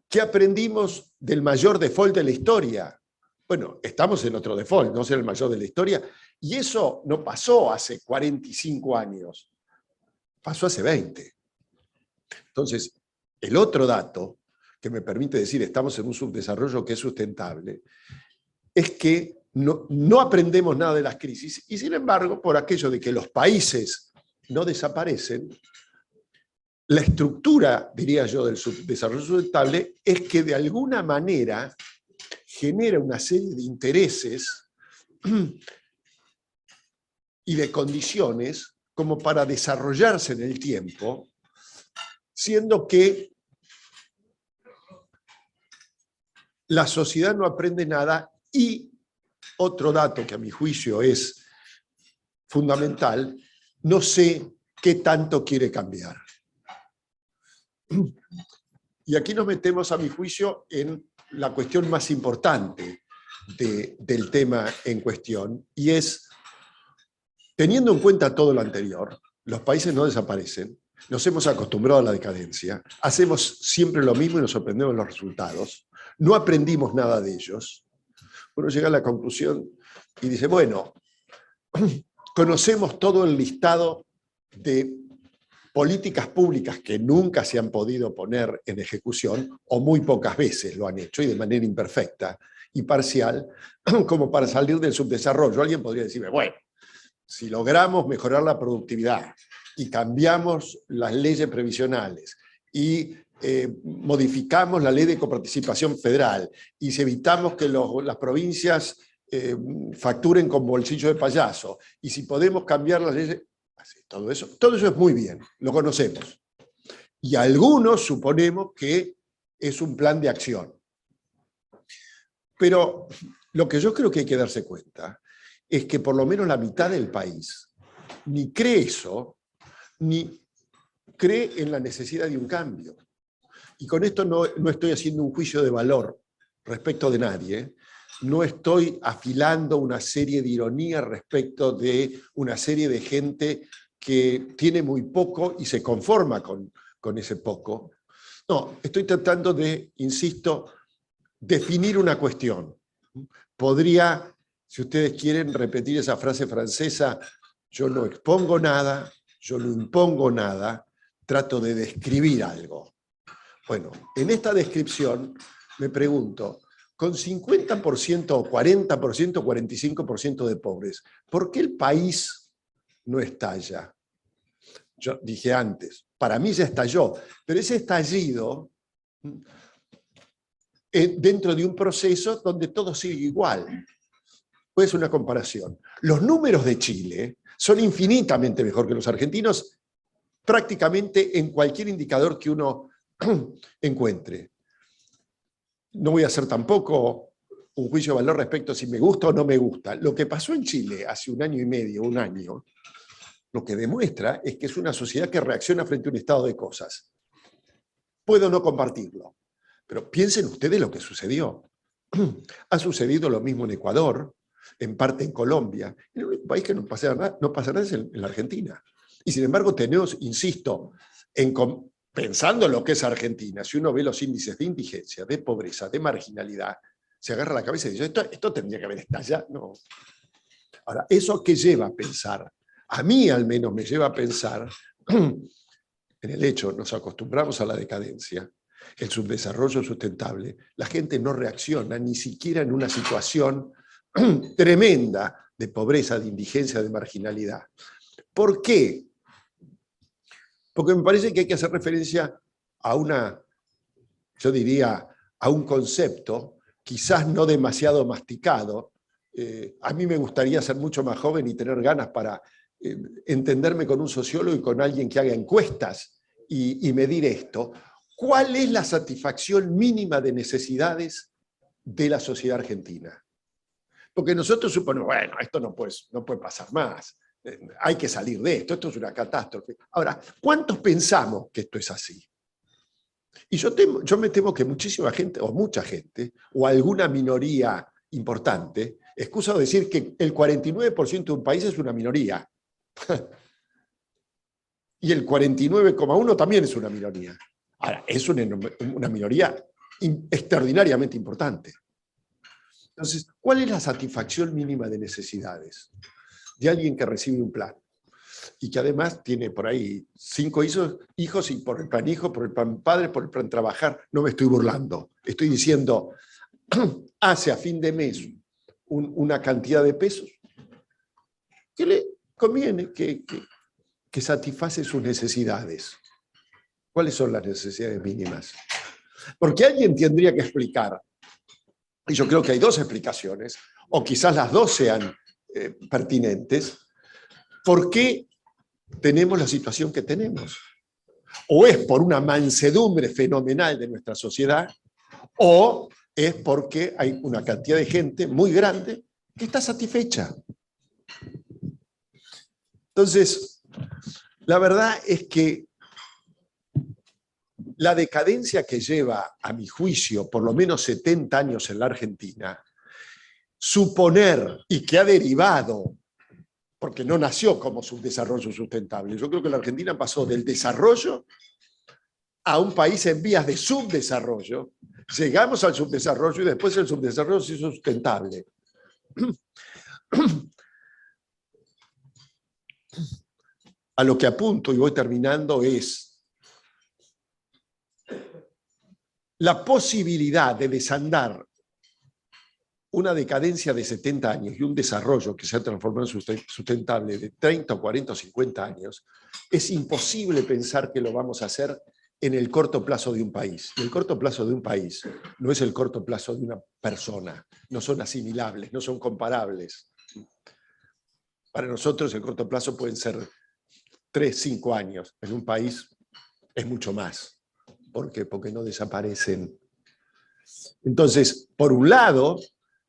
¿Qué aprendimos del mayor default de la historia? Bueno, estamos en otro default, no ser el mayor de la historia, y eso no pasó hace 45 años, pasó hace 20. Entonces, el otro dato que me permite decir estamos en un subdesarrollo que es sustentable, es que no aprendemos nada de las crisis, y sin embargo, por aquello de que los países no desaparecen, la estructura, diría yo, del desarrollo sustentable es que de alguna manera genera una serie de intereses y de condiciones como para desarrollarse en el tiempo, siendo que la sociedad no aprende nada. Y otro dato que a mi juicio es fundamental, no sé qué tanto quiere cambiar. Y aquí nos metemos, a mi juicio, en la cuestión más importante del tema en cuestión, y es, teniendo en cuenta todo lo anterior, los países no desaparecen, nos hemos acostumbrado a la decadencia, hacemos siempre lo mismo y nos sorprendemos los resultados, no aprendimos nada de ellos. Uno llega a la conclusión y dice, bueno, conocemos todo el listado de políticas públicas que nunca se han podido poner en ejecución, o muy pocas veces lo han hecho, y de manera imperfecta y parcial, como para salir del subdesarrollo. Alguien podría decirme, bueno, si logramos mejorar la productividad y cambiamos las leyes previsionales y modificamos la ley de coparticipación federal y si evitamos que las provincias facturen con bolsillo de payaso, y si podemos cambiar las leyes, todo eso es muy bien, lo conocemos. Y algunos suponemos que es un plan de acción. Pero lo que yo creo que hay que darse cuenta es que por lo menos la mitad del país ni cree eso, ni cree en la necesidad de un cambio. Y con esto no estoy haciendo un juicio de valor respecto de nadie, no estoy afilando una serie de ironías respecto de una serie de gente que tiene muy poco y se conforma con ese poco. No, estoy tratando de, insisto, definir una cuestión. Podría, si ustedes quieren, repetir esa frase francesa, yo no expongo nada, yo no impongo nada, trato de describir algo. Bueno, en esta descripción me pregunto, con 50% o 40% o 45% de pobres, ¿por qué el país no estalla? Yo dije antes, para mí ya estalló, pero ese estallido dentro de un proceso donde todo sigue igual. Pues una comparación. Los números de Chile son infinitamente mejor que los argentinos, prácticamente en cualquier indicador que uno encuentre. No voy a hacer tampoco un juicio de valor respecto a si me gusta o no me gusta. Lo que pasó en Chile hace 1 año y medio, 1 año, lo que demuestra es que es una sociedad que reacciona frente a un estado de cosas. Puedo no compartirlo, pero piensen ustedes lo que sucedió. Ha sucedido lo mismo en Ecuador, en parte en Colombia. El único país que no pasa nada es en la Argentina. Y sin embargo tenemos, insisto, pensando en lo que es Argentina, si uno ve los índices de indigencia, de pobreza, de marginalidad, se agarra la cabeza y dice, esto tendría que haber estallado. No. Ahora, ¿eso qué lleva a pensar? A mí al menos me lleva a pensar en el hecho, nos acostumbramos a la decadencia, el subdesarrollo sustentable, la gente no reacciona ni siquiera en una situación tremenda de pobreza, de indigencia, de marginalidad. ¿Por qué? Porque me parece que hay que hacer referencia a yo diría, a un concepto, quizás no demasiado masticado. A mí me gustaría ser mucho más joven y tener ganas para entenderme con un sociólogo y con alguien que haga encuestas y medir esto. ¿Cuál es la satisfacción mínima de necesidades de la sociedad argentina? Porque nosotros suponemos, bueno, esto no puede pasar más. Hay que salir de esto es una catástrofe. Ahora, ¿cuántos pensamos que esto es así? Y yo me temo que muchísima gente, o mucha gente, o alguna minoría importante, excusa decir que el 49% de un país es una minoría. Y el 49,1% también es una minoría. Ahora, es una minoría extraordinariamente importante. Entonces, ¿cuál es la satisfacción mínima de necesidades de alguien que recibe un plan? Y que además tiene por ahí 5 hijos y por el plan hijo, por el plan padre, por el plan trabajar. No me estoy burlando. Estoy diciendo, hace a fin de mes una cantidad de pesos que le conviene, que satisface sus necesidades. ¿Cuáles son las necesidades mínimas? Porque alguien tendría que explicar, y yo creo que hay dos explicaciones, o quizás las dos sean pertinentes, ¿por qué tenemos la situación que tenemos? O es por una mansedumbre fenomenal de nuestra sociedad, o es porque hay una cantidad de gente muy grande que está satisfecha. Entonces, la verdad es que la decadencia que lleva, a mi juicio, por lo menos 70 años en la Argentina, suponer, y que ha derivado, porque no nació como subdesarrollo sustentable, yo creo que la Argentina pasó del desarrollo a un país en vías de subdesarrollo, llegamos al subdesarrollo y después el subdesarrollo se hizo sustentable. A lo que apunto, y voy terminando, es la posibilidad de desandar una decadencia de 70 años y un desarrollo que se ha transformado en sustentable de 30, 40 o 50 años, es imposible pensar que lo vamos a hacer en el corto plazo de un país. Y el corto plazo de un país no es el corto plazo de una persona, no son asimilables, no son comparables. Para nosotros el corto plazo pueden ser 3, 5 años, en un país es mucho más. ¿Por qué? Porque no desaparecen. Entonces, por un lado,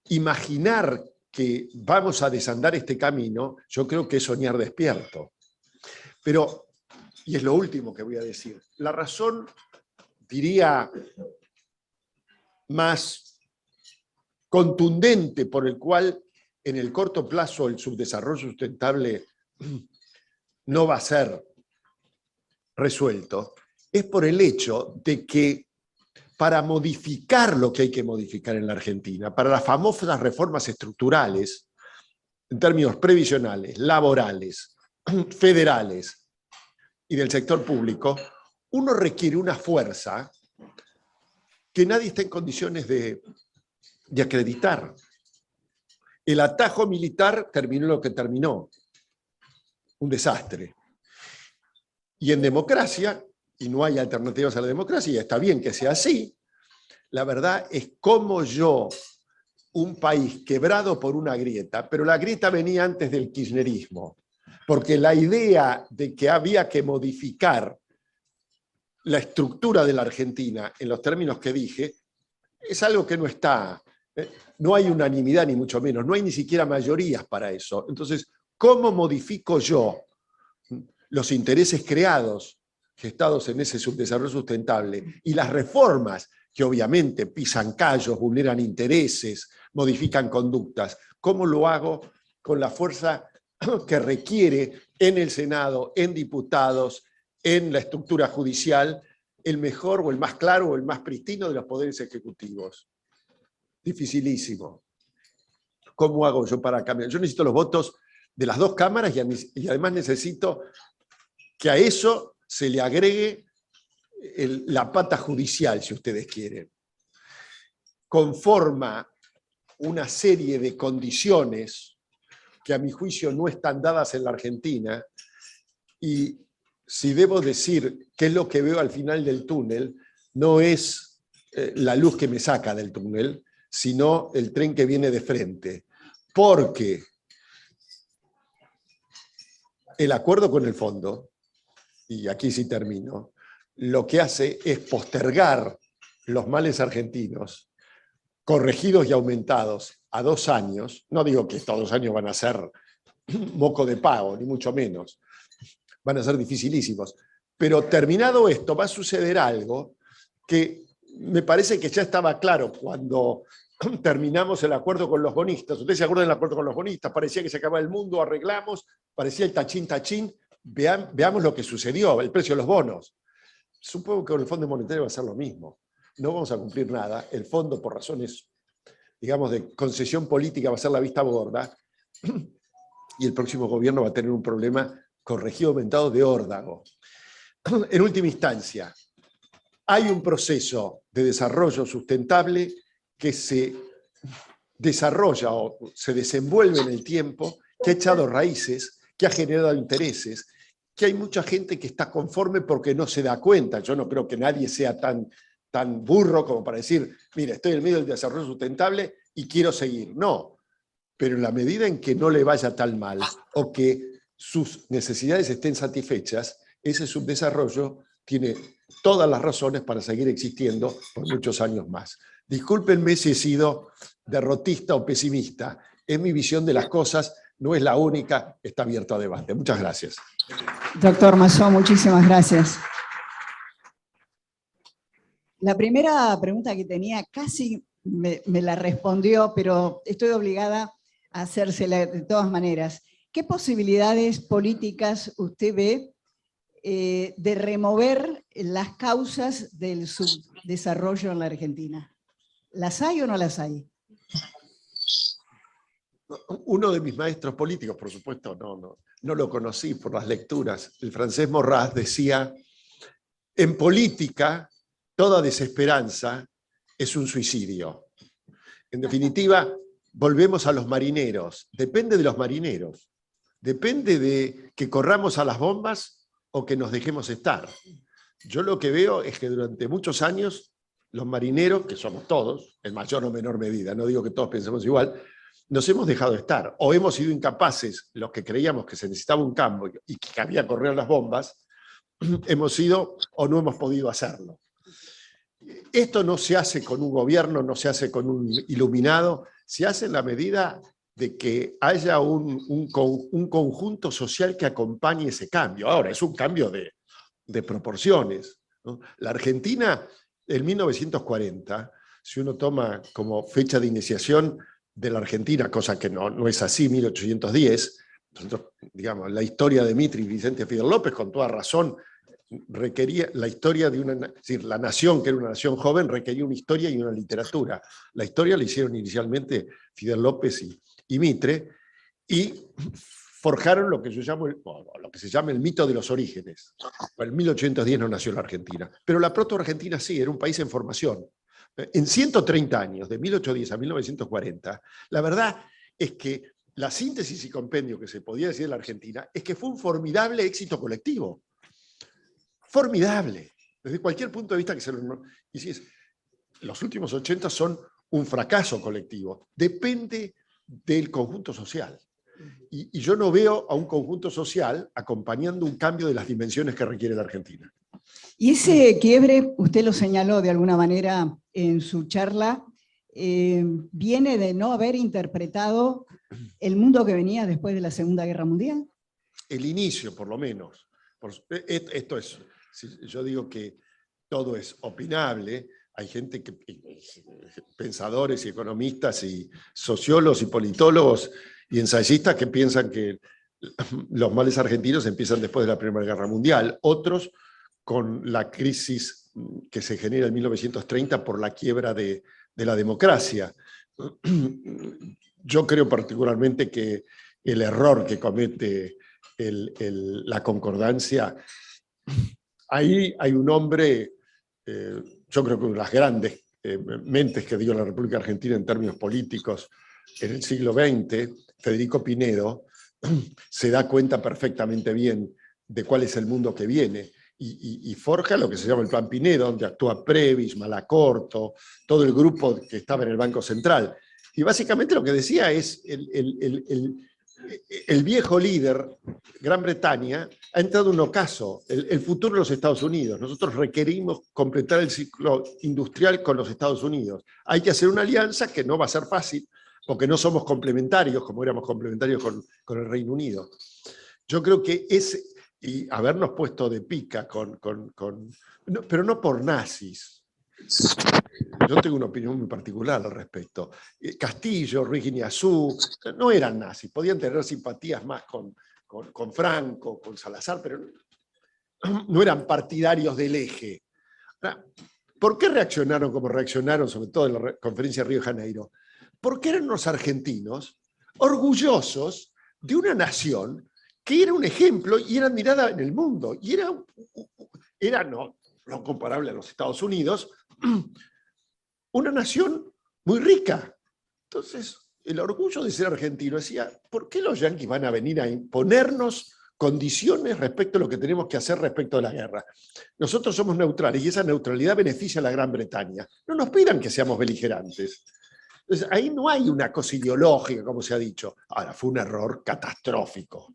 imaginar que vamos a desandar este camino, yo creo que es soñar despierto. Pero, y es lo último que voy a decir, la razón, diría, más contundente por el cual en el corto plazo el subdesarrollo sustentable no va a ser resuelto, es por el hecho de que para modificar lo que hay que modificar en la Argentina, para las famosas reformas estructurales, en términos previsionales, laborales, federales y del sector público, uno requiere una fuerza que nadie está en condiciones de acreditar. El atajo militar terminó lo que terminó, un desastre. Y en democracia, y no hay alternativas a la democracia, y está bien que sea así, la verdad es como yo, un país quebrado por una grieta, pero la grieta venía antes del kirchnerismo, porque la idea de que había que modificar la estructura de la Argentina en los términos que dije, es algo que no está, no hay unanimidad ni mucho menos, no hay ni siquiera mayorías para eso. Entonces, ¿cómo modifico yo los intereses creados, gestados en ese subdesarrollo sustentable, y las reformas que obviamente pisan callos, vulneran intereses, modifican conductas? ¿Cómo lo hago con la fuerza que requiere en el Senado, en diputados, en la estructura judicial, el mejor o el más claro o el más pristino de los poderes ejecutivos? Dificilísimo. ¿Cómo hago yo para cambiar? Yo necesito los votos de las dos cámaras y además necesito que a eso se le agregue la pata judicial, si ustedes quieren. Conforma una serie de condiciones que a mi juicio no están dadas en la Argentina, y si debo decir qué es lo que veo al final del túnel, no es la luz que me saca del túnel, sino el tren que viene de frente. Porque el acuerdo con el fondo, y aquí sí termino, lo que hace es postergar los males argentinos, corregidos y aumentados a 2 años. No digo que estos 2 años van a ser moco de pago, ni mucho menos. Van a ser dificilísimos. Pero terminado esto, va a suceder algo que me parece que ya estaba claro cuando terminamos el acuerdo con los bonistas. Ustedes se acuerdan del acuerdo con los bonistas, parecía que se acababa el mundo, arreglamos, parecía el tachín tachín. Veamos lo que sucedió, el precio de los bonos. Supongo que con el Fondo Monetario va a ser lo mismo. No vamos a cumplir nada. El fondo, por razones, digamos, de concesión política, va a ser la vista gorda. Y el próximo gobierno va a tener un problema corregido, aumentado de órdago. En última instancia, hay un proceso de desarrollo sustentable que se desarrolla o se desenvuelve en el tiempo, que ha echado raíces, que ha generado intereses, que hay mucha gente que está conforme porque no se da cuenta. Yo no creo que nadie sea tan burro como para decir, mira, estoy en medio del desarrollo sustentable y quiero seguir. No, pero en la medida en que no le vaya tan mal o que sus necesidades estén satisfechas, ese subdesarrollo tiene todas las razones para seguir existiendo por muchos años más. Discúlpenme si he sido derrotista o pesimista. Es mi visión de las cosas, no es la única, está abierto a debate. Muchas gracias. Doctor Massot, muchísimas gracias. La primera pregunta que tenía casi me la respondió, pero estoy obligada a hacérsela de todas maneras. ¿Qué posibilidades políticas usted ve de remover las causas del subdesarrollo en la Argentina? ¿Las hay o no las hay? Uno de mis maestros políticos, por supuesto, no lo conocí por las lecturas, el francés Morras, decía, en política toda desesperanza es un suicidio. En definitiva, volvemos a los marineros. Depende de los marineros. Depende de que corramos a las bombas o que nos dejemos estar. Yo lo que veo es que durante muchos años los marineros, que somos todos, en mayor o menor medida, no digo que todos pensemos igual, nos hemos dejado estar, o hemos sido incapaces, los que creíamos que se necesitaba un cambio y que había que correr las bombas, hemos sido o no hemos podido hacerlo. Esto no se hace con un gobierno, no se hace con un iluminado, se hace en la medida de que haya un conjunto social que acompañe ese cambio. Ahora, es un cambio de proporciones, ¿no? La Argentina, en 1940, si uno toma como fecha de iniciación de la Argentina, cosa que no es así, 1810, nosotros, digamos, la historia de Mitre y Vicente Fidel López, con toda razón, requería la historia de una, es decir, la nación, que era una nación joven, requería una historia y una literatura. La historia la hicieron inicialmente Fidel López y Mitre, y forjaron lo que se llama el mito de los orígenes. En 1810 no nació la Argentina, pero la proto-Argentina sí, era un país en formación. En 130 años, de 1810 a 1940, la verdad es que la síntesis y compendio que se podía decir de la Argentina es que fue un formidable éxito colectivo. Formidable, desde cualquier punto de vista que se lo... Y si es, los últimos 80 son un fracaso colectivo. Depende del conjunto social. Y yo no veo a un conjunto social acompañando un cambio de las dimensiones que requiere la Argentina. Y ese quiebre, usted lo señaló de alguna manera en su charla, viene de no haber interpretado el mundo que venía después de la Segunda Guerra Mundial. El inicio, por lo menos. Esto es, yo digo que todo es opinable. Hay gente que, pensadores y economistas y sociólogos y politólogos y ensayistas que piensan que los males argentinos empiezan después de la Primera Guerra Mundial. Otros con la crisis que se genera en 1930 por la quiebra de la democracia. Yo creo particularmente que el error que comete la concordancia, ahí hay un hombre, yo creo que una de las grandes mentes que dio la República Argentina en términos políticos en el siglo XX, Federico Pinedo, se da cuenta perfectamente bien de cuál es el mundo que viene y forja lo que se llama el Plan Pinedo, donde actúa Previs, Malacorto, todo el grupo que estaba en el Banco Central. Y básicamente lo que decía es el viejo líder, Gran Bretaña, ha entrado en un ocaso, el futuro de los Estados Unidos. Nosotros requerimos completar el ciclo industrial con los Estados Unidos. Hay que hacer una alianza que no va a ser fácil, porque no somos complementarios, como éramos complementarios con el Reino Unido. Yo creo que y habernos puesto de pica pero no por nazis. Yo tengo una opinión muy particular al respecto. Castillo, Ruiz Guiñazú, no eran nazis, podían tener simpatías más con Franco, con Salazar, pero no eran partidarios del eje. ¿Por qué reaccionaron como reaccionaron, sobre todo en la conferencia de Río de Janeiro? Porque eran los argentinos orgullosos de una nación que era un ejemplo y era admirada en el mundo. Y era no comparable a los Estados Unidos, una nación muy rica. Entonces, el orgullo de ser argentino decía, ¿por qué los yanquis van a venir a imponernos condiciones respecto a lo que tenemos que hacer respecto de la guerra. Nosotros somos neutrales y esa neutralidad beneficia a la Gran Bretaña. No nos pidan que seamos beligerantes. Entonces, ahí no hay una cosa ideológica, como se ha dicho. Ahora, fue un error catastrófico.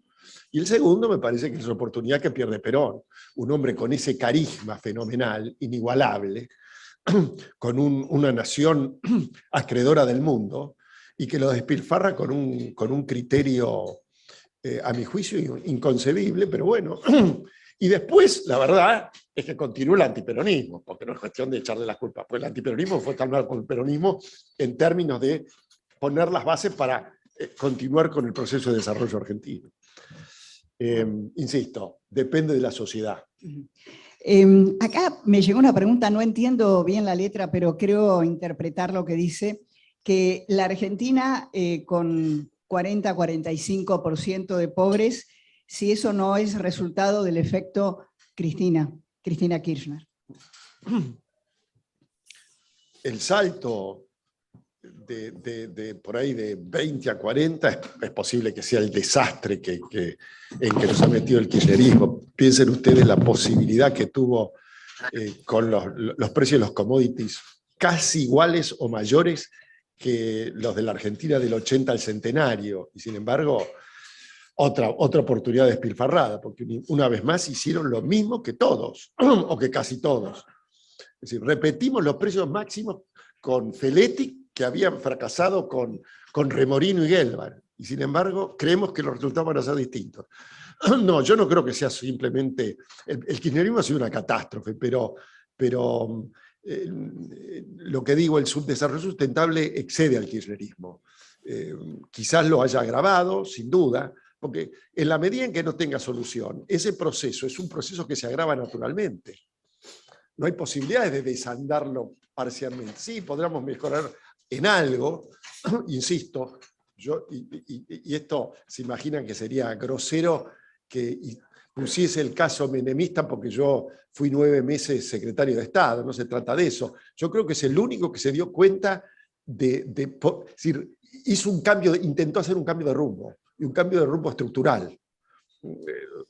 Y el segundo me parece que es la oportunidad que pierde Perón. Un hombre con ese carisma fenomenal, inigualable, con una nación acreedora del mundo, y que lo despilfarra con un criterio, a mi juicio, inconcebible, pero bueno. Y después, la verdad, es que continúa el antiperonismo, porque no es cuestión de echarle las culpas, pues el antiperonismo fue tan mal con el peronismo en términos de poner las bases para continuar con el proceso de desarrollo argentino. Insisto, depende de la sociedad. Acá me llegó una pregunta, no entiendo bien la letra, pero creo interpretar lo que dice, que la Argentina con 40-45% de pobres, si eso no es resultado del efecto Cristina Kirchner. El salto por ahí de 20 a 40 es posible que sea el desastre en que nos ha metido el kirchnerismo. Piensen ustedes la posibilidad que tuvo con los precios de los commodities casi iguales o mayores que los de la Argentina del 80 al centenario, y sin embargo otra oportunidad despilfarrada, porque una vez más hicieron lo mismo que todos, o que casi todos. Es decir, repetimos los precios máximos con Feletti, que habían fracasado con Remorino y Gelbar, y sin embargo creemos que los resultados van a ser distintos. No, yo no creo que sea simplemente... El kirchnerismo ha sido una catástrofe, pero lo que digo, el subdesarrollo sustentable excede al kirchnerismo. Quizás lo haya agravado, sin duda, porque en la medida en que no tenga solución, ese proceso es un proceso que se agrava naturalmente. No hay posibilidades de desandarlo parcialmente. Sí, podríamos mejorar en algo, insisto, y esto se imaginan que sería grosero que pusiese el caso menemista porque yo fui 9 meses secretario de Estado, no se trata de eso. Yo creo que es el único que se dio cuenta es decir, intentó hacer un cambio de rumbo, y un cambio de rumbo estructural.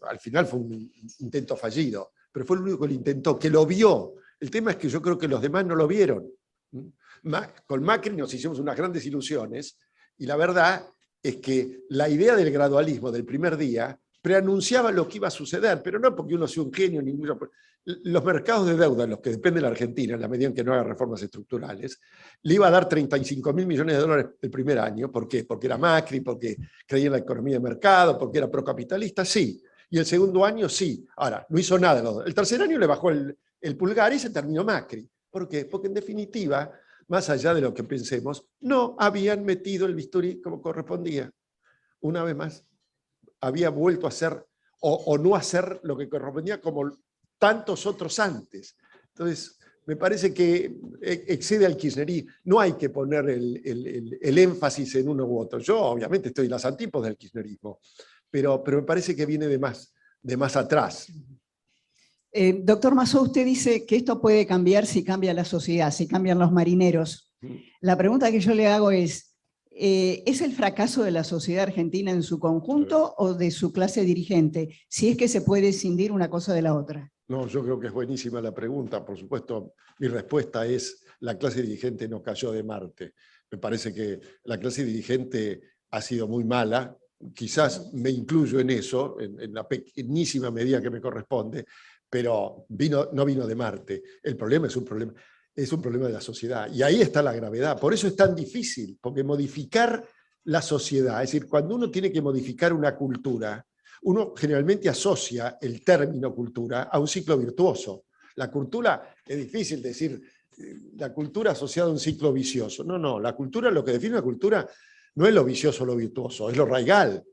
Al final fue un intento fallido, pero fue el único que lo intentó, que lo vio. El tema es que yo creo que los demás no lo vieron. Con Macri nos hicimos unas grandes ilusiones, y la verdad es que la idea del gradualismo del primer día preanunciaba lo que iba a suceder, pero no porque uno sea un genio, los mercados de deuda, en los que depende la Argentina, en la medida en que no haga reformas estructurales, le iba a dar 35.000 millones de dólares el primer año. ¿Por qué? Porque era Macri, porque creía en la economía de mercado, porque era procapitalista, sí. Y el segundo año, sí. Ahora, no hizo nada. El tercer año le bajó el pulgar y se terminó Macri. ¿Por qué? Porque en definitiva, más allá de lo que pensemos, no habían metido el bisturí como correspondía. Una vez más, había vuelto a hacer o no hacer lo que correspondía como tantos otros antes. Entonces, me parece que excede al kirchnerismo. No hay que poner el énfasis en uno u otro. Yo, obviamente, estoy en las antípodas del kirchnerismo, pero me parece que viene de más atrás. Doctor Massot, usted dice que esto puede cambiar si cambia la sociedad, si cambian los marineros. La pregunta que yo le hago ¿es el fracaso de la sociedad argentina en su conjunto o de su clase dirigente? Si es que se puede escindir una cosa de la otra. No, yo creo que es buenísima la pregunta. Por supuesto, mi respuesta es: la clase dirigente no cayó de Marte. Me parece que la clase dirigente ha sido muy mala. Quizás me incluyo en eso, en la pequeñísima medida que me corresponde, pero no vino de Marte. El problema es un problema de la sociedad. Y ahí está la gravedad. Por eso es tan difícil, porque modificar la sociedad, es decir, cuando uno tiene que modificar una cultura, uno generalmente asocia el término cultura a un ciclo virtuoso. La cultura, es difícil decir, la cultura asociada a un ciclo vicioso. No, la cultura, lo que define una cultura no es lo vicioso o lo virtuoso, es lo raigal.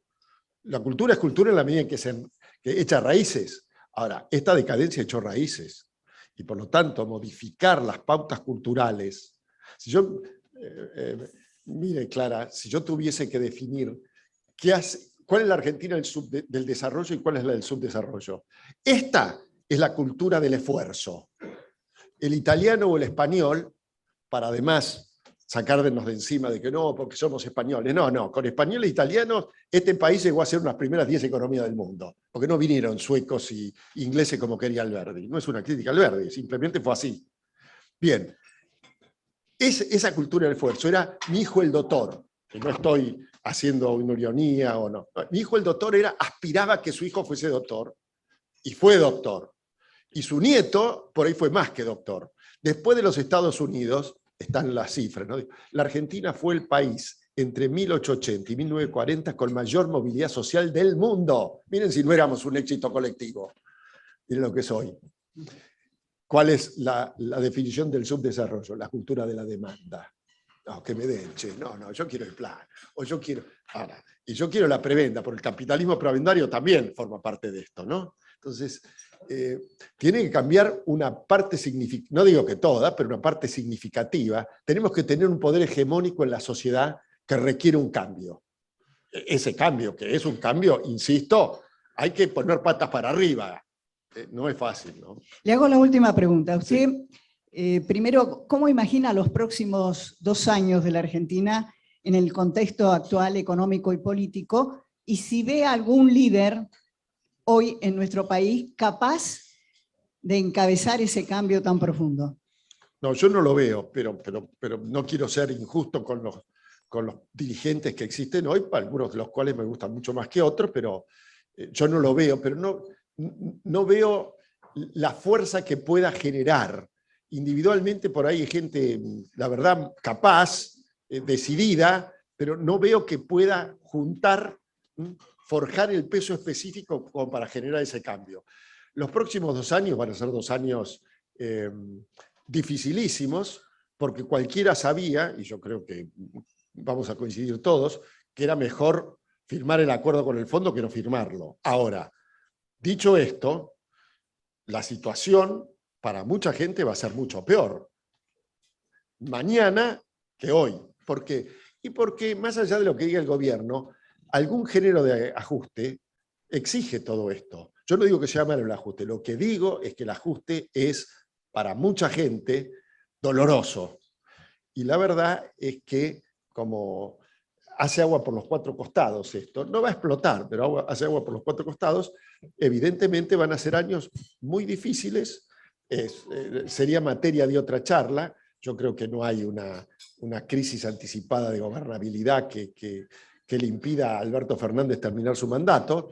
La cultura es cultura en la medida en que echa raíces. Ahora, esta decadencia echó raíces, y por lo tanto modificar las pautas culturales. Mire, Clara, si yo tuviese que definir cuál es la Argentina del desarrollo y cuál es la del subdesarrollo. Esta es la cultura del esfuerzo. El italiano o el español, para además sacarnos de encima de que no, porque somos españoles. No, no, con españoles e italianos este país llegó a ser unas primeras 10 economías del mundo, porque no vinieron suecos y ingleses como quería Alberdi. No es una crítica a Alberdi, simplemente fue así. Bien, esa cultura del esfuerzo era mi hijo el doctor, que no estoy haciendo una ironía o no. Mi hijo el doctor aspiraba a que su hijo fuese doctor, y fue doctor. Y su nieto, por ahí fue más que doctor. Después de los Estados Unidos, están las cifras, ¿no? La Argentina fue el país entre 1880 y 1940 con mayor movilidad social del mundo. Miren si no éramos un éxito colectivo. Miren lo que soy. ¿Cuál es la definición del subdesarrollo? La cultura de la demanda. No, que me den, che, no, yo quiero el plan. O yo quiero, y yo quiero la prebenda, porque el capitalismo prebendario también forma parte de esto, ¿no? Entonces, tiene que cambiar una parte significativa, no digo que toda, pero una parte significativa. Tenemos que tener un poder hegemónico en la sociedad que requiere un cambio. Ese cambio, que es un cambio, insisto, hay que poner patas para arriba. No es fácil, ¿no? Le hago la última pregunta. Usted, primero, ¿cómo imagina los próximos 2 años de la Argentina en el contexto actual económico y político? Y si ve algún líder hoy en nuestro país capaz de encabezar ese cambio tan profundo. No, yo no lo veo, pero no quiero ser injusto con los dirigentes que existen hoy, algunos de los cuales me gustan mucho más que otros, pero yo no lo veo, pero no veo la fuerza que pueda generar. Individualmente por ahí hay gente, la verdad, capaz, decidida, pero no veo que pueda juntar, forjar el peso específico como para generar ese cambio. Los próximos 2 años van a ser 2 años dificilísimos, porque cualquiera sabía, y yo creo que vamos a coincidir todos, que era mejor firmar el acuerdo con el fondo que no firmarlo. Ahora, dicho esto, la situación para mucha gente va a ser mucho peor mañana que hoy. ¿Por qué? Y porque más allá de lo que diga el gobierno, algún género de ajuste exige todo esto. Yo no digo que sea malo el ajuste, lo que digo es que el ajuste es para mucha gente doloroso. Y la verdad es que como hace agua por los 4 costados esto, no va a explotar, pero hace agua por los 4 costados, evidentemente van a ser años muy difíciles, sería materia de otra charla. Yo creo que no hay una crisis anticipada de gobernabilidad que le impida a Alberto Fernández terminar su mandato.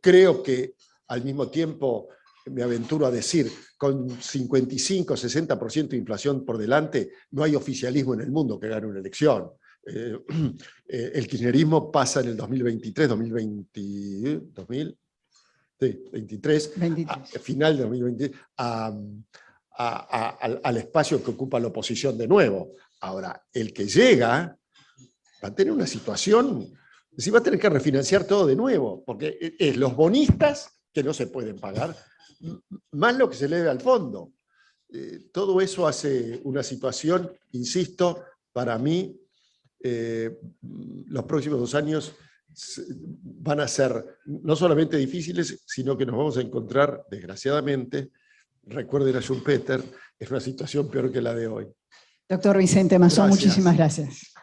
Creo que al mismo tiempo, me aventuro a decir, con 55-60% de inflación por delante, no hay oficialismo en el mundo que gane una elección. El kirchnerismo pasa en el 2023, 2023, final de 2023, al espacio que ocupa la oposición de nuevo. Ahora, el que llega va a tener una situación, si va a tener que refinanciar todo de nuevo, porque es los bonistas que no se pueden pagar, más lo que se le debe al fondo. Todo eso hace una situación, insisto, para mí, los próximos 2 años van a ser no solamente difíciles, sino que nos vamos a encontrar, desgraciadamente, recuerden a Schumpeter, es una situación peor que la de hoy. Doctor Vicente Mazó, muchísimas gracias.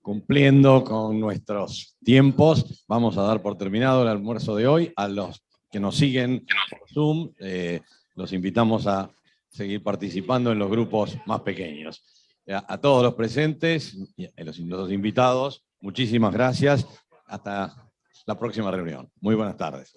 Cumpliendo con nuestros tiempos, vamos a dar por terminado el almuerzo de hoy. A los que nos siguen por Zoom, los invitamos a seguir participando en los grupos más pequeños. A todos los presentes y a los invitados, muchísimas gracias. Hasta la próxima reunión. Muy buenas tardes.